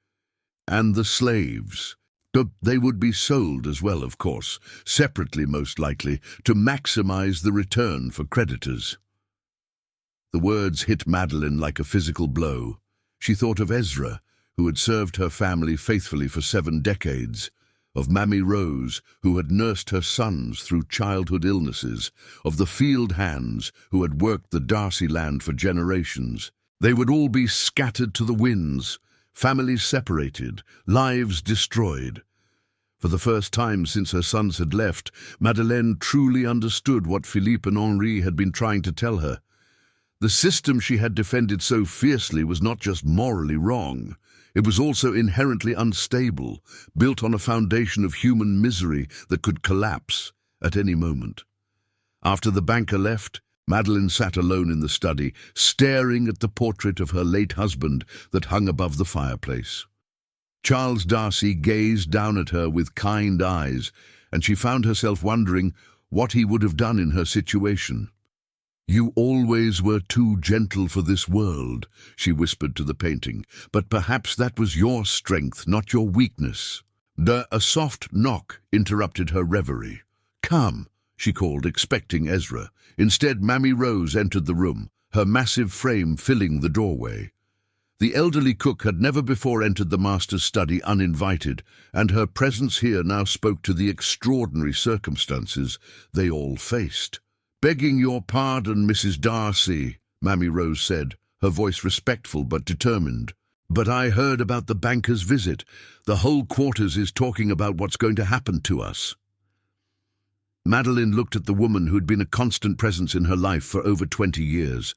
"And the slaves? They would be sold as well, of course, separately most likely, to maximize the return for creditors." The words hit Madeleine like a physical blow. She thought of Ezra, who had served her family faithfully for 7 decades, of Mammy Rose, who had nursed her sons through childhood illnesses, of the field hands who had worked the D'Arcy land for generations. They would all be scattered to the winds, families separated, lives destroyed. For the first time since her sons had left, Madeleine truly understood what Philippe and Henri had been trying to tell her. The system she had defended so fiercely was not just morally wrong. It was also inherently unstable, built on a foundation of human misery that could collapse at any moment. After the banker left, Madeleine sat alone in the study, staring at the portrait of her late husband that hung above the fireplace. Charles D'Arcy gazed down at her with kind eyes, and she found herself wondering what he would have done in her situation. "You always were too gentle for this world," she whispered to the painting, "but perhaps that was your strength, not your weakness." A soft knock interrupted her reverie. "Come," she called, expecting Ezra. Instead, Mammy Rose entered the room, her massive frame filling the doorway. The elderly cook had never before entered the master's study uninvited, and her presence here now spoke to the extraordinary circumstances they all faced. "Begging your pardon, Mrs. D'Arcy," Mammy Rose said, her voice respectful but determined. But I heard about the banker's visit. The whole quarters is talking about what's going to happen to us." Madeleine looked at the woman who'd been a constant presence in her life for over 20 years.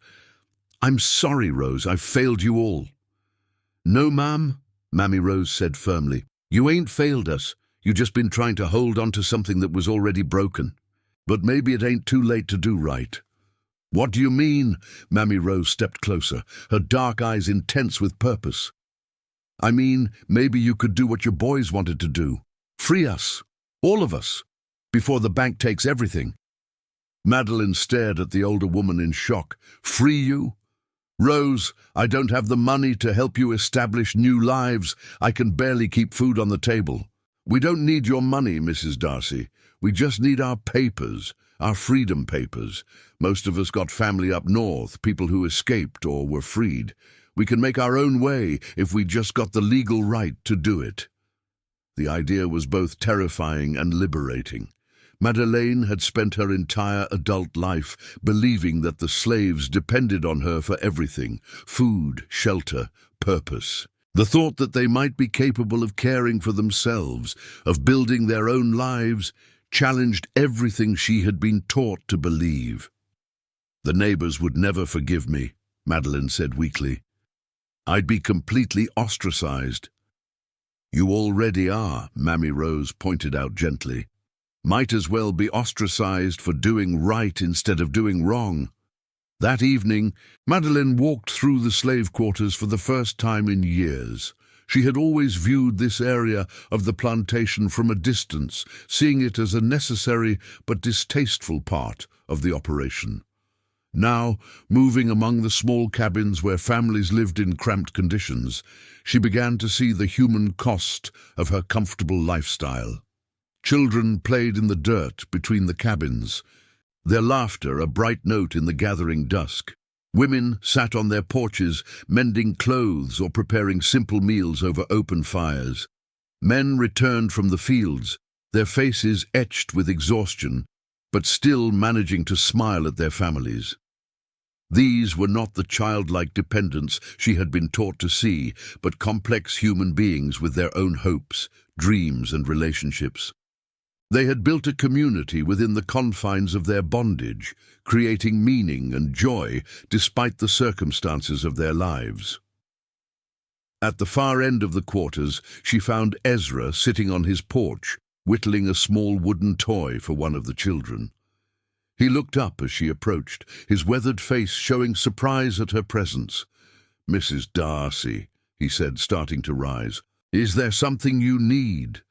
"I'm sorry, Rose, I've failed you all." "No, ma'am," Mammy Rose said firmly. "You ain't failed us. You just been trying to hold on to something that was already broken. But maybe it ain't too late to do right." "What do you mean?" Mammy Rose stepped closer, her dark eyes intense with purpose. "I mean, maybe you could do what your boys wanted to do. Free us. All of us. Before the bank takes everything." Madeleine stared at the older woman in shock. "Free you? Rose, I don't have the money to help you establish new lives. I can barely keep food on the table." "We don't need your money, Mrs. D'Arcy. We just need our papers, our freedom papers. Most of us got family up north, people who escaped or were freed. We can make our own way if we just got the legal right to do it." The idea was both terrifying and liberating. Madeleine had spent her entire adult life believing that the slaves depended on her for everything: food, shelter, purpose. The thought that they might be capable of caring for themselves, of building their own lives, challenged everything she had been taught to believe. "The neighbors would never forgive me," Madeleine said weakly. "I'd be completely ostracized." "You already are," Mammy Rose pointed out gently. "Might as well be ostracized for doing right instead of doing wrong." That evening, Madeleine walked through the slave quarters for the first time in years. She had always viewed this area of the plantation from a distance, seeing it as a necessary but distasteful part of the operation. Now, moving among the small cabins where families lived in cramped conditions, she began to see the human cost of her comfortable lifestyle. Children played in the dirt between the cabins, their laughter a bright note in the gathering dusk. Women sat on their porches, mending clothes or preparing simple meals over open fires. Men returned from the fields, their faces etched with exhaustion, but still managing to smile at their families. These were not the childlike dependents she had been taught to see, but complex human beings with their own hopes, dreams, and relationships. They had built a community within the confines of their bondage, creating meaning and joy despite the circumstances of their lives. At the far end of the quarters, she found Ezra sitting on his porch, whittling a small wooden toy for one of the children. He looked up as she approached, his weathered face showing surprise at her presence. "Mrs. D'Arcy," he said, starting to rise, "is there something you need?"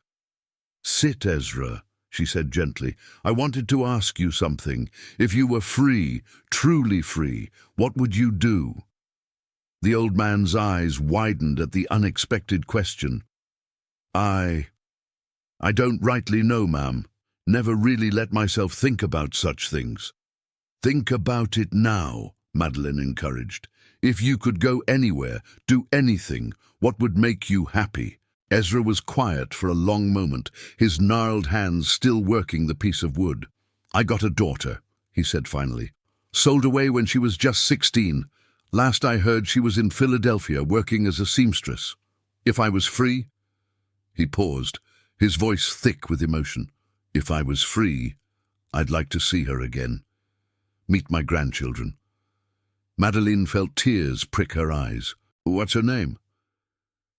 "Sit, Ezra," she said gently. "I wanted to ask you something. If you were free, truly free, what would you do?" The old man's eyes widened at the unexpected question. I don't rightly know, ma'am. Never really let myself think about such things." "Think about it now," Madeleine encouraged. "If you could go anywhere, do anything, what would make you happy?" Ezra was quiet for a long moment, his gnarled hands still working the piece of wood. "I got a daughter," he said finally. "Sold away when she was just 16. Last I heard, she was in Philadelphia working as a seamstress. If I was free—" He paused, his voice thick with emotion. "If I was free, I'd like to see her again. Meet my grandchildren." Madeleine felt tears prick her eyes. "What's her name?"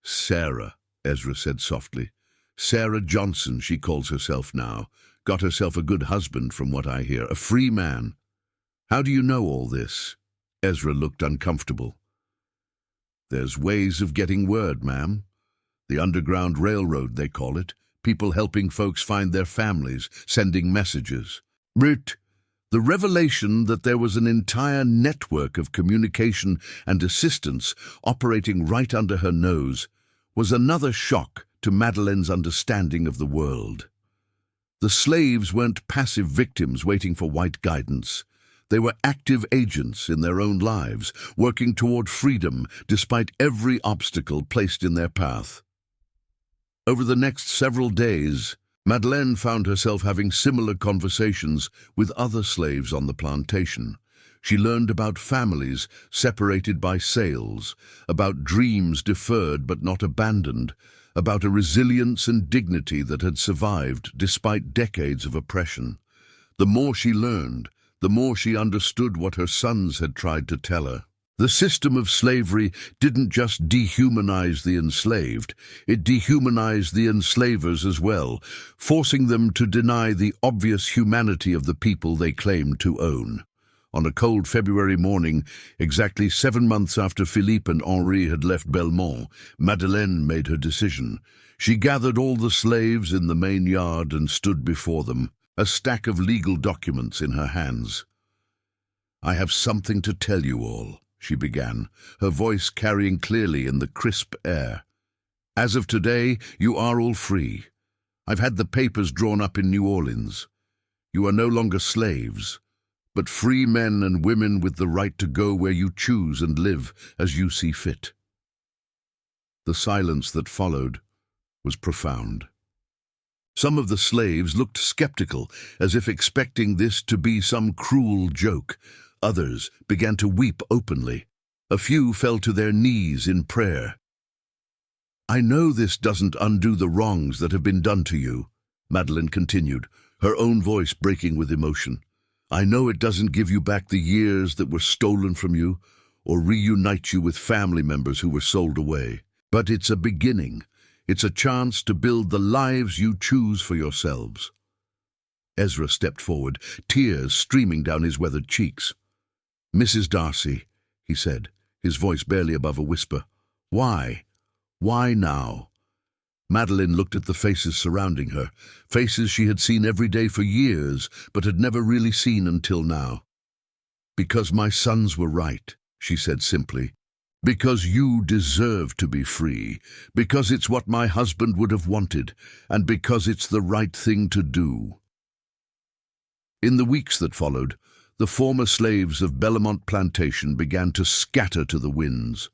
"Sarah," Ezra said softly. "Sarah Johnson, she calls herself now. Got herself a good husband, from what I hear, a free man." "How do you know all this?" Ezra looked uncomfortable. "There's ways of getting word, ma'am. The Underground Railroad, they call it. People helping folks find their families, sending messages. The revelation that there was an entire network of communication and assistance operating right under her nose was another shock to Madeleine's understanding of the world. The slaves weren't passive victims waiting for white guidance. They were active agents in their own lives, working toward freedom despite every obstacle placed in their path. Over the next several days, Madeleine found herself having similar conversations with other slaves on the plantation. She learned about families separated by sales, about dreams deferred but not abandoned, about a resilience and dignity that had survived despite decades of oppression. The more she learned, the more she understood what her sons had tried to tell her. The system of slavery didn't just dehumanize the enslaved, it dehumanized the enslavers as well, forcing them to deny the obvious humanity of the people they claimed to own. On a cold February morning, exactly 7 months after Philippe and Henri had left Belmont, Madeleine made her decision. She gathered all the slaves in the main yard and stood before them, a stack of legal documents in her hands. "I have something to tell you all," she began, her voice carrying clearly in the crisp air. "As of today, you are all free. I've had the papers drawn up in New Orleans. You are no longer slaves, but free men and women with the right to go where you choose and live as you see fit." The silence that followed was profound. Some of the slaves looked skeptical, as if expecting this to be some cruel joke. Others began to weep openly. A few fell to their knees in prayer. "I know this doesn't undo the wrongs that have been done to you," Madeleine continued, her own voice breaking with emotion. "I know it doesn't give you back the years that were stolen from you, or reunite you with family members who were sold away. But it's a beginning. It's a chance to build the lives you choose for yourselves." Ezra stepped forward, tears streaming down his weathered cheeks. "Mrs. D'Arcy," he said, his voice barely above a whisper, "why? Why now?" Madeleine looked at the faces surrounding her, faces she had seen every day for years, but had never really seen until now. "Because my sons were right," she said simply. "Because you deserve to be free, because it's what my husband would have wanted, and because it's the right thing to do." In the weeks that followed, the former slaves of Bellemont Plantation began to scatter to the winds.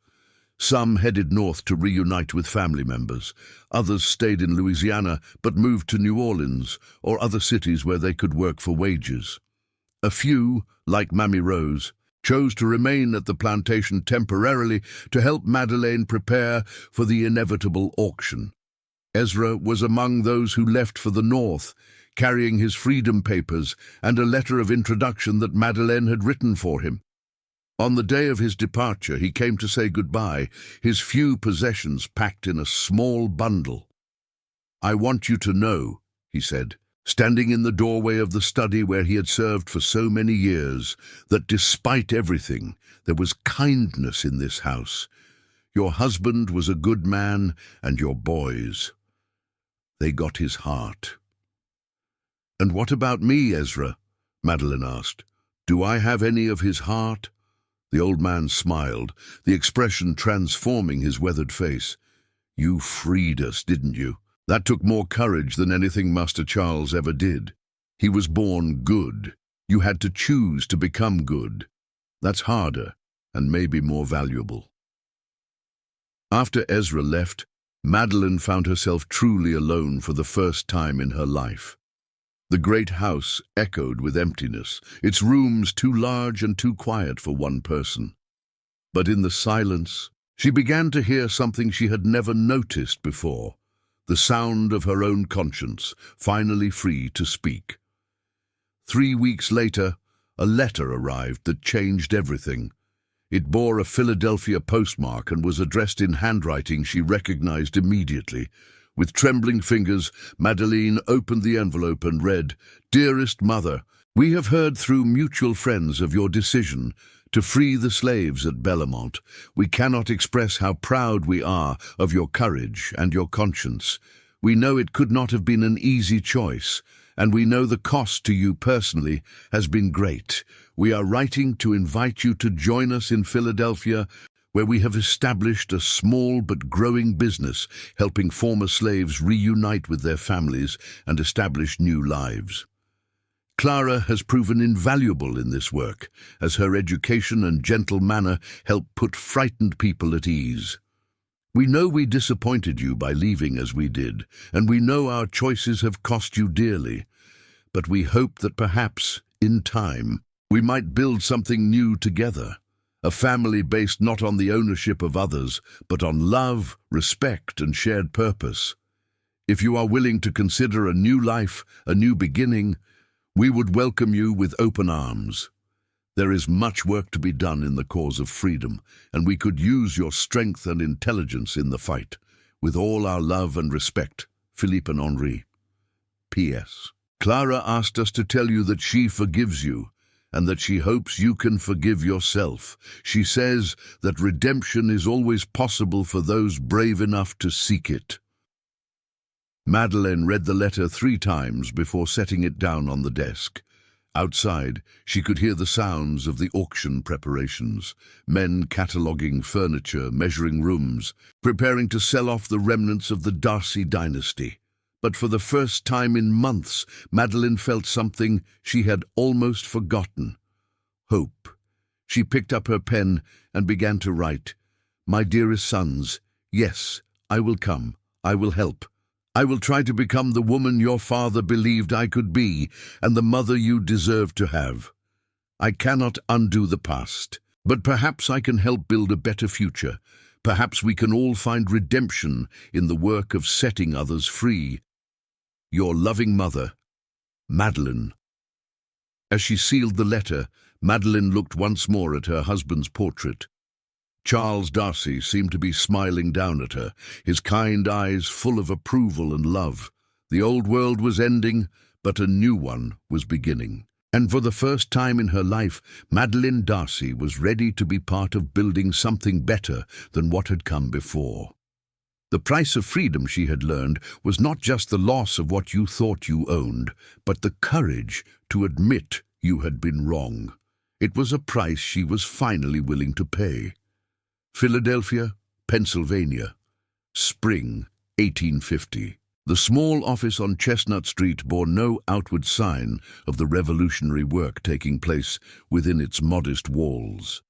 Some headed north to reunite with family members. Others stayed in Louisiana but moved to New Orleans or other cities where they could work for wages. A few, like Mamie Rose, chose to remain at the plantation temporarily to help Madeleine prepare for the inevitable auction. Ezra was among those who left for the north, carrying his freedom papers and a letter of introduction that Madeleine had written for him. On the day of his departure, he came to say goodbye, his few possessions packed in a small bundle. "I want you to know," he said, standing in the doorway of the study where he had served for so many years, "that despite everything, there was kindness in this house. Your husband was a good man, and your boys. They got his heart." "And what about me, Ezra?" Madeleine asked. "Do I have any of his heart?" The old man smiled, the expression transforming his weathered face. "You freed us, didn't you? That took more courage than anything Master Charles ever did. He was born good. You had to choose to become good. That's harder, and maybe more valuable." After Ezra left, Madeleine found herself truly alone for the first time in her life. The great house echoed with emptiness, its rooms too large and too quiet for one person. But in the silence, she began to hear something she had never noticed before, the sound of her own conscience, finally free to speak. 3 weeks later, a letter arrived that changed everything. It bore a Philadelphia postmark and was addressed in handwriting she recognized immediately. With trembling fingers, Madeleine opened the envelope and read, "Dearest Mother, we have heard through mutual friends of your decision to free the slaves at Bellemont. We cannot express how proud we are of your courage and your conscience. We know it could not have been an easy choice, and we know the cost to you personally has been great. We are writing to invite you to join us in Philadelphia, where we have established a small but growing business helping former slaves reunite with their families and establish new lives. Clara has proven invaluable in this work, as her education and gentle manner help put frightened people at ease. We know we disappointed you by leaving as we did, and we know our choices have cost you dearly, but we hope that perhaps, in time, We might build something new together, a family based not on the ownership of others, but on love, respect, and shared purpose. If you are willing to consider a new life, a new beginning, we would welcome you with open arms. There is much work to be done in the cause of freedom, and we could use your strength and intelligence in the fight. With all our love and respect, Philippe and Henri. P.S. Clara asked us to tell you that she forgives you, and that she hopes you can forgive yourself. She says that redemption is always possible for those brave enough to seek it. Madeleine read the letter 3 times before setting it down on the desk. Outside, she could hear the sounds of the auction preparations, men cataloguing furniture, measuring rooms, preparing to sell off the remnants of the D'Arcy dynasty. But for the first time in months, Madeleine felt something she had almost forgotten. Hope. She picked up her pen and began to write. "My dearest sons, yes, I will come. I will help. I will try to become the woman your father believed I could be, and the mother you deserve to have. I cannot undo the past, but perhaps I can help build a better future. Perhaps we can all find redemption in the work of setting others free. Your loving mother, Madeleine." As she sealed the letter, Madeleine looked once more at her husband's portrait. Charles D'Arcy seemed to be smiling down at her, his kind eyes full of approval and love. The old world was ending, but a new one was beginning. And for the first time in her life, Madeleine D'Arcy was ready to be part of building something better than what had come before. The price of freedom, she had learned, was not just the loss of what you thought you owned, but the courage to admit you had been wrong. It was a price she was finally willing to pay. Philadelphia, Pennsylvania, spring 1850. The small office on Chestnut Street bore no outward sign of the revolutionary work taking place within its modest walls.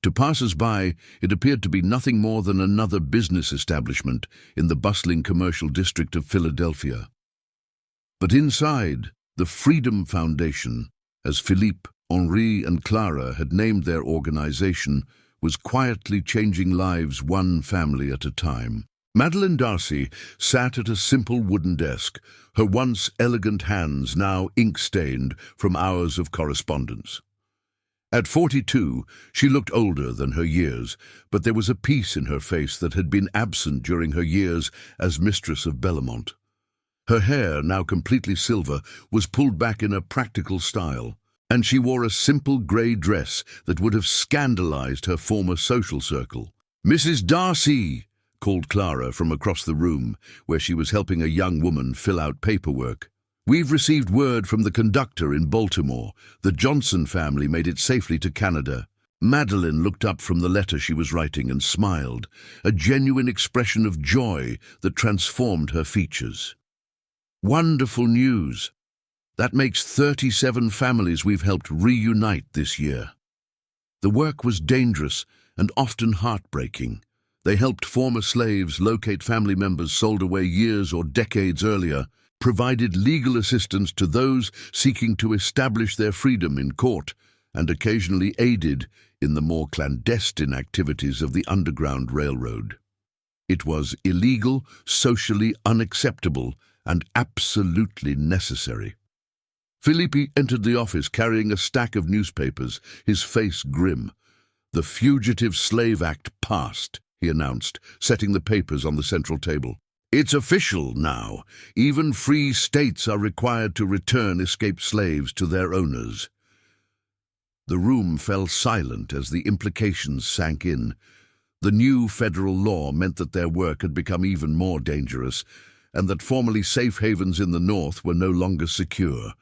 To passers-by, it appeared to be nothing more than another business establishment in the bustling commercial district of Philadelphia. But inside, the Freedom Foundation, as Philippe, Henri, and Clara had named their organization, was quietly changing lives one family at a time. Madeleine D'Arcy sat at a simple wooden desk, her once elegant hands now ink-stained from hours of correspondence. At 42, she looked older than her years, but there was a peace in her face that had been absent during her years as mistress of Bellemont. Her hair, now completely silver, was pulled back in a practical style, and she wore a simple grey dress that would have scandalized her former social circle. "Mrs. D'Arcy," called Clara from across the room, where she was helping a young woman fill out paperwork. "We've received word from the conductor in Baltimore. The Johnson family made it safely to Canada." Madeleine looked up from the letter she was writing and smiled, a genuine expression of joy that transformed her features. "Wonderful news. That makes 37 families we've helped reunite this year." The work was dangerous and often heartbreaking. They helped former slaves locate family members sold away years or decades earlier, provided legal assistance to those seeking to establish their freedom in court, and occasionally aided in the more clandestine activities of the Underground Railroad. It was illegal, socially unacceptable, and absolutely necessary. Philippe entered the office carrying a stack of newspapers, his face grim. "The Fugitive Slave Act passed," he announced, setting the papers on the central table. "It's official now. Even free states are required to return escaped slaves to their owners." The room fell silent as the implications sank in. The new federal law meant that their work had become even more dangerous, and that formerly safe havens in the North were no longer secure.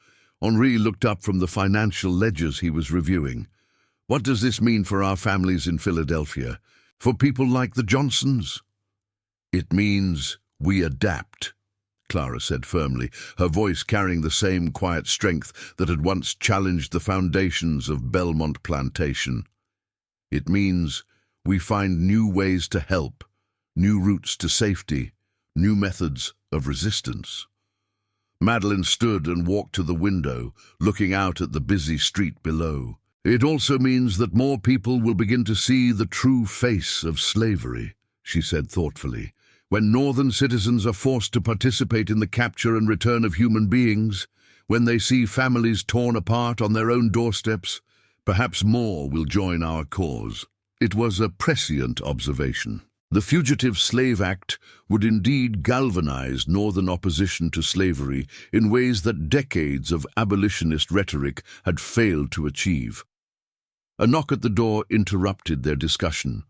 Henri looked up from the financial ledgers he was reviewing. "What does this mean for our families in Philadelphia? For people like the Johnsons?" "It means we adapt," Clara said firmly, her voice carrying the same quiet strength that had once challenged the foundations of Belmont Plantation. "It means we find new ways to help, new routes to safety, new methods of resistance." Madeleine stood and walked to the window, looking out at the busy street below. It also means that more people will begin to see the true face of slavery, she said thoughtfully. When northern citizens are forced to participate in the capture and return of human beings, when they see families torn apart on their own doorsteps, perhaps more will join our cause. It was a prescient observation. The Fugitive Slave Act would indeed galvanize northern opposition to slavery in ways that decades of abolitionist rhetoric had failed to achieve. A knock at the door interrupted their discussion.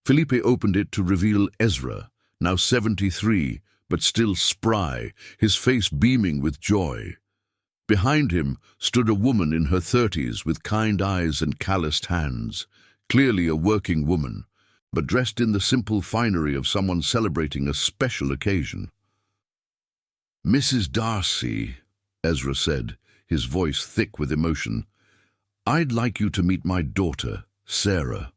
Philippe opened it to reveal Ezra, now 73, but still spry, his face beaming with joy. Behind him stood a woman in her 30s with kind eyes and calloused hands, clearly a working woman, but dressed in the simple finery of someone celebrating a special occasion. "Mrs. D'Arcy," Ezra said, his voice thick with emotion, "I'd like you to meet my daughter, Sarah."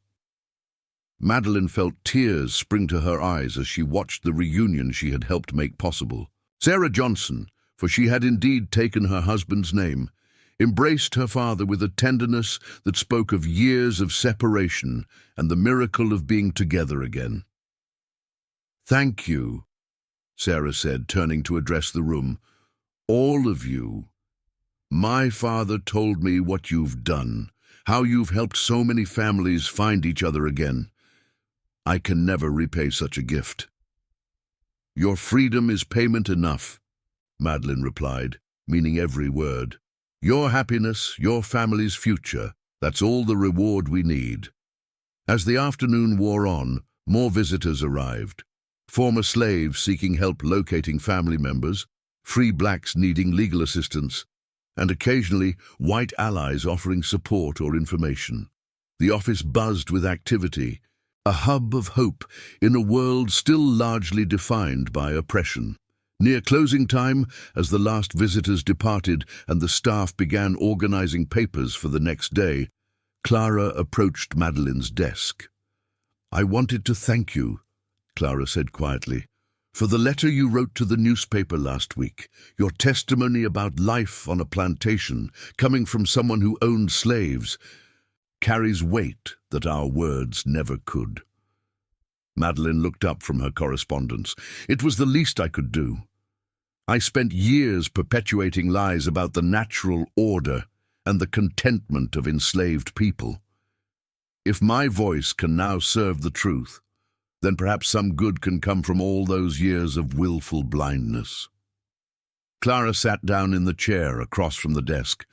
Madeleine felt tears spring to her eyes as she watched the reunion she had helped make possible. Sarah Johnson, for she had indeed taken her husband's name, embraced her father with a tenderness that spoke of years of separation and the miracle of being together again. "Thank you," Sarah said, turning to address the room. "All of you. My father told me what you've done, how you've helped so many families find each other again. I can never repay such a gift." "Your freedom is payment enough," Madeleine replied, meaning every word. "Your happiness, your family's future, that's all the reward we need." As the afternoon wore on, more visitors arrived. Former slaves seeking help locating family members, free blacks needing legal assistance, and occasionally white allies offering support or information. The office buzzed with activity, a hub of hope in a world still largely defined by oppression. Near closing time, as the last visitors departed and the staff began organizing papers for the next day, Clara approached Madeleine's desk. "I wanted to thank you," Clara said quietly, "for the letter you wrote to the newspaper last week, your testimony about life on a plantation, coming from someone who owned slaves, carries weight that our words never could." Madeleine looked up from her correspondence. "It was the least I could do. I spent years perpetuating lies about the natural order and the contentment of enslaved people. If my voice can now serve the truth, then perhaps some good can come from all those years of willful blindness." Clara sat down in the chair across from the desk,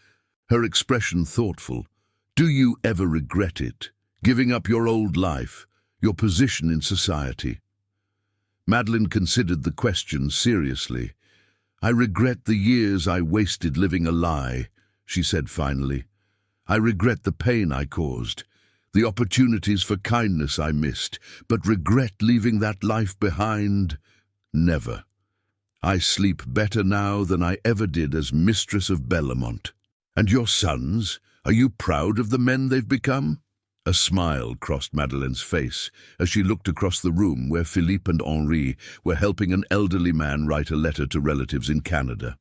her expression thoughtful. "Do you ever regret it, giving up your old life, your position in society?" Madeleine considered the question seriously. "I regret the years I wasted living a lie," she said finally. "I regret the pain I caused, the opportunities for kindness I missed, but regret leaving that life behind? Never. I sleep better now than I ever did as mistress of Bellemont. And your sons, are you proud of the men they've become?" A smile crossed Madeleine's face as she looked across the room where Philippe and Henri were helping an elderly man write a letter to relatives in Canada.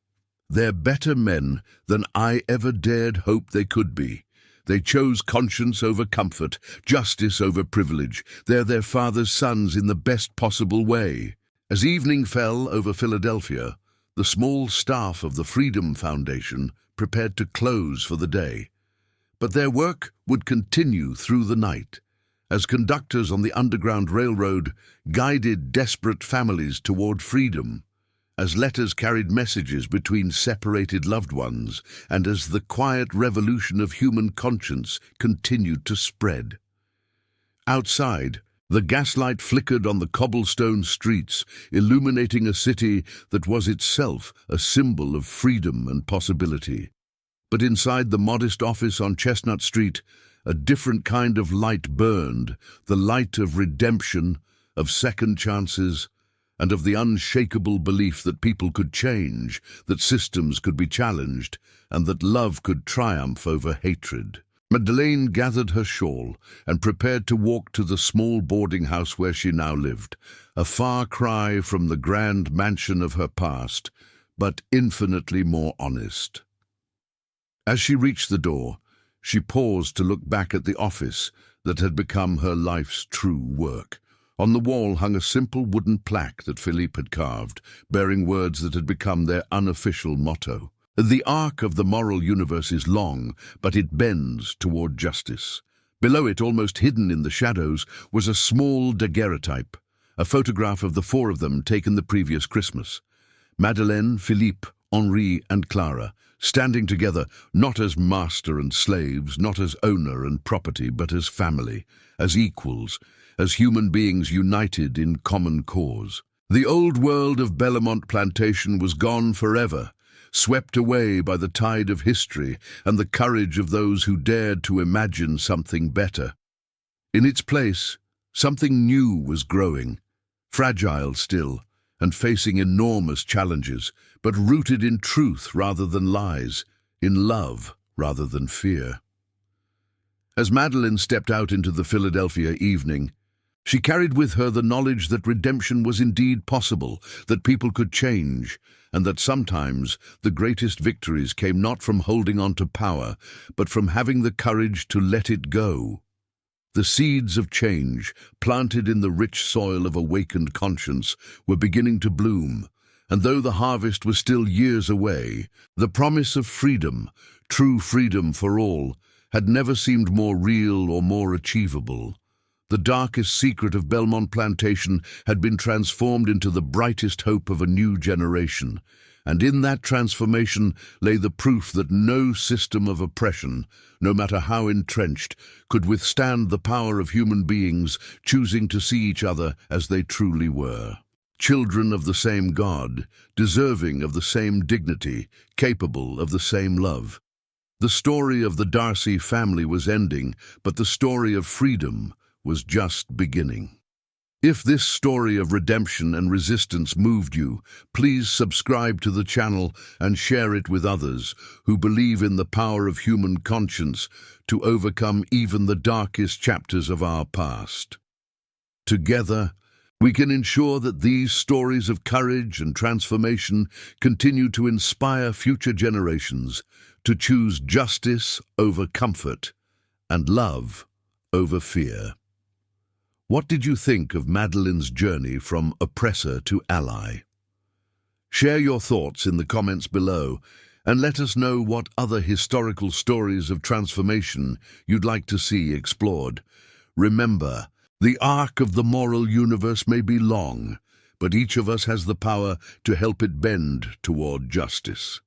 "They're better men than I ever dared hope they could be. They chose conscience over comfort, justice over privilege. They're their father's sons in the best possible way." As evening fell over Philadelphia, the small staff of the Freedom Foundation prepared to close for the day. But their work would continue through the night, as conductors on the Underground Railroad guided desperate families toward freedom, as letters carried messages between separated loved ones, and as the quiet revolution of human conscience continued to spread. Outside, the gaslight flickered on the cobblestone streets, illuminating a city that was itself a symbol of freedom and possibility. But inside the modest office on Chestnut Street, a different kind of light burned, the light of redemption, of second chances, and of the unshakable belief that people could change, that systems could be challenged, and that love could triumph over hatred. Madeleine gathered her shawl and prepared to walk to the small boarding house where she now lived, a far cry from the grand mansion of her past, but infinitely more honest. As she reached the door, she paused to look back at the office that had become her life's true work. On the wall hung a simple wooden plaque that Philippe had carved, bearing words that had become their unofficial motto. The arc of the moral universe is long, but it bends toward justice. Below it, almost hidden in the shadows, was a small daguerreotype, a photograph of the four of them taken the previous Christmas. Madeleine, Philippe, Henri, and Clara, standing together, not as master and slaves, not as owner and property, but as family, as equals, as human beings united in common cause. The old world of Bellemont Plantation was gone forever, swept away by the tide of history and the courage of those who dared to imagine something better. In its place, something new was growing, fragile still, and facing enormous challenges, but rooted in truth rather than lies, in love rather than fear. As Madeleine stepped out into the Philadelphia evening, she carried with her the knowledge that redemption was indeed possible, that people could change, and that sometimes the greatest victories came not from holding on to power, but from having the courage to let it go. The seeds of change, planted in the rich soil of awakened conscience, were beginning to bloom, and though the harvest was still years away, the promise of freedom, true freedom for all, had never seemed more real or more achievable. The darkest secret of Belmont Plantation had been transformed into the brightest hope of a new generation, and in that transformation lay the proof that no system of oppression, no matter how entrenched, could withstand the power of human beings choosing to see each other as they truly were. Children of the same God, deserving of the same dignity, capable of the same love. The story of the D'Arcy family was ending, but the story of freedom was just beginning. If this story of redemption and resistance moved you, please subscribe to the channel and share it with others who believe in the power of human conscience to overcome even the darkest chapters of our past. Together, we can ensure that these stories of courage and transformation continue to inspire future generations to choose justice over comfort and love over fear. What did you think of Madeleine's journey from oppressor to ally? Share your thoughts in the comments below and let us know what other historical stories of transformation you'd like to see explored. Remember, the arc of the moral universe may be long, but each of us has the power to help it bend toward justice.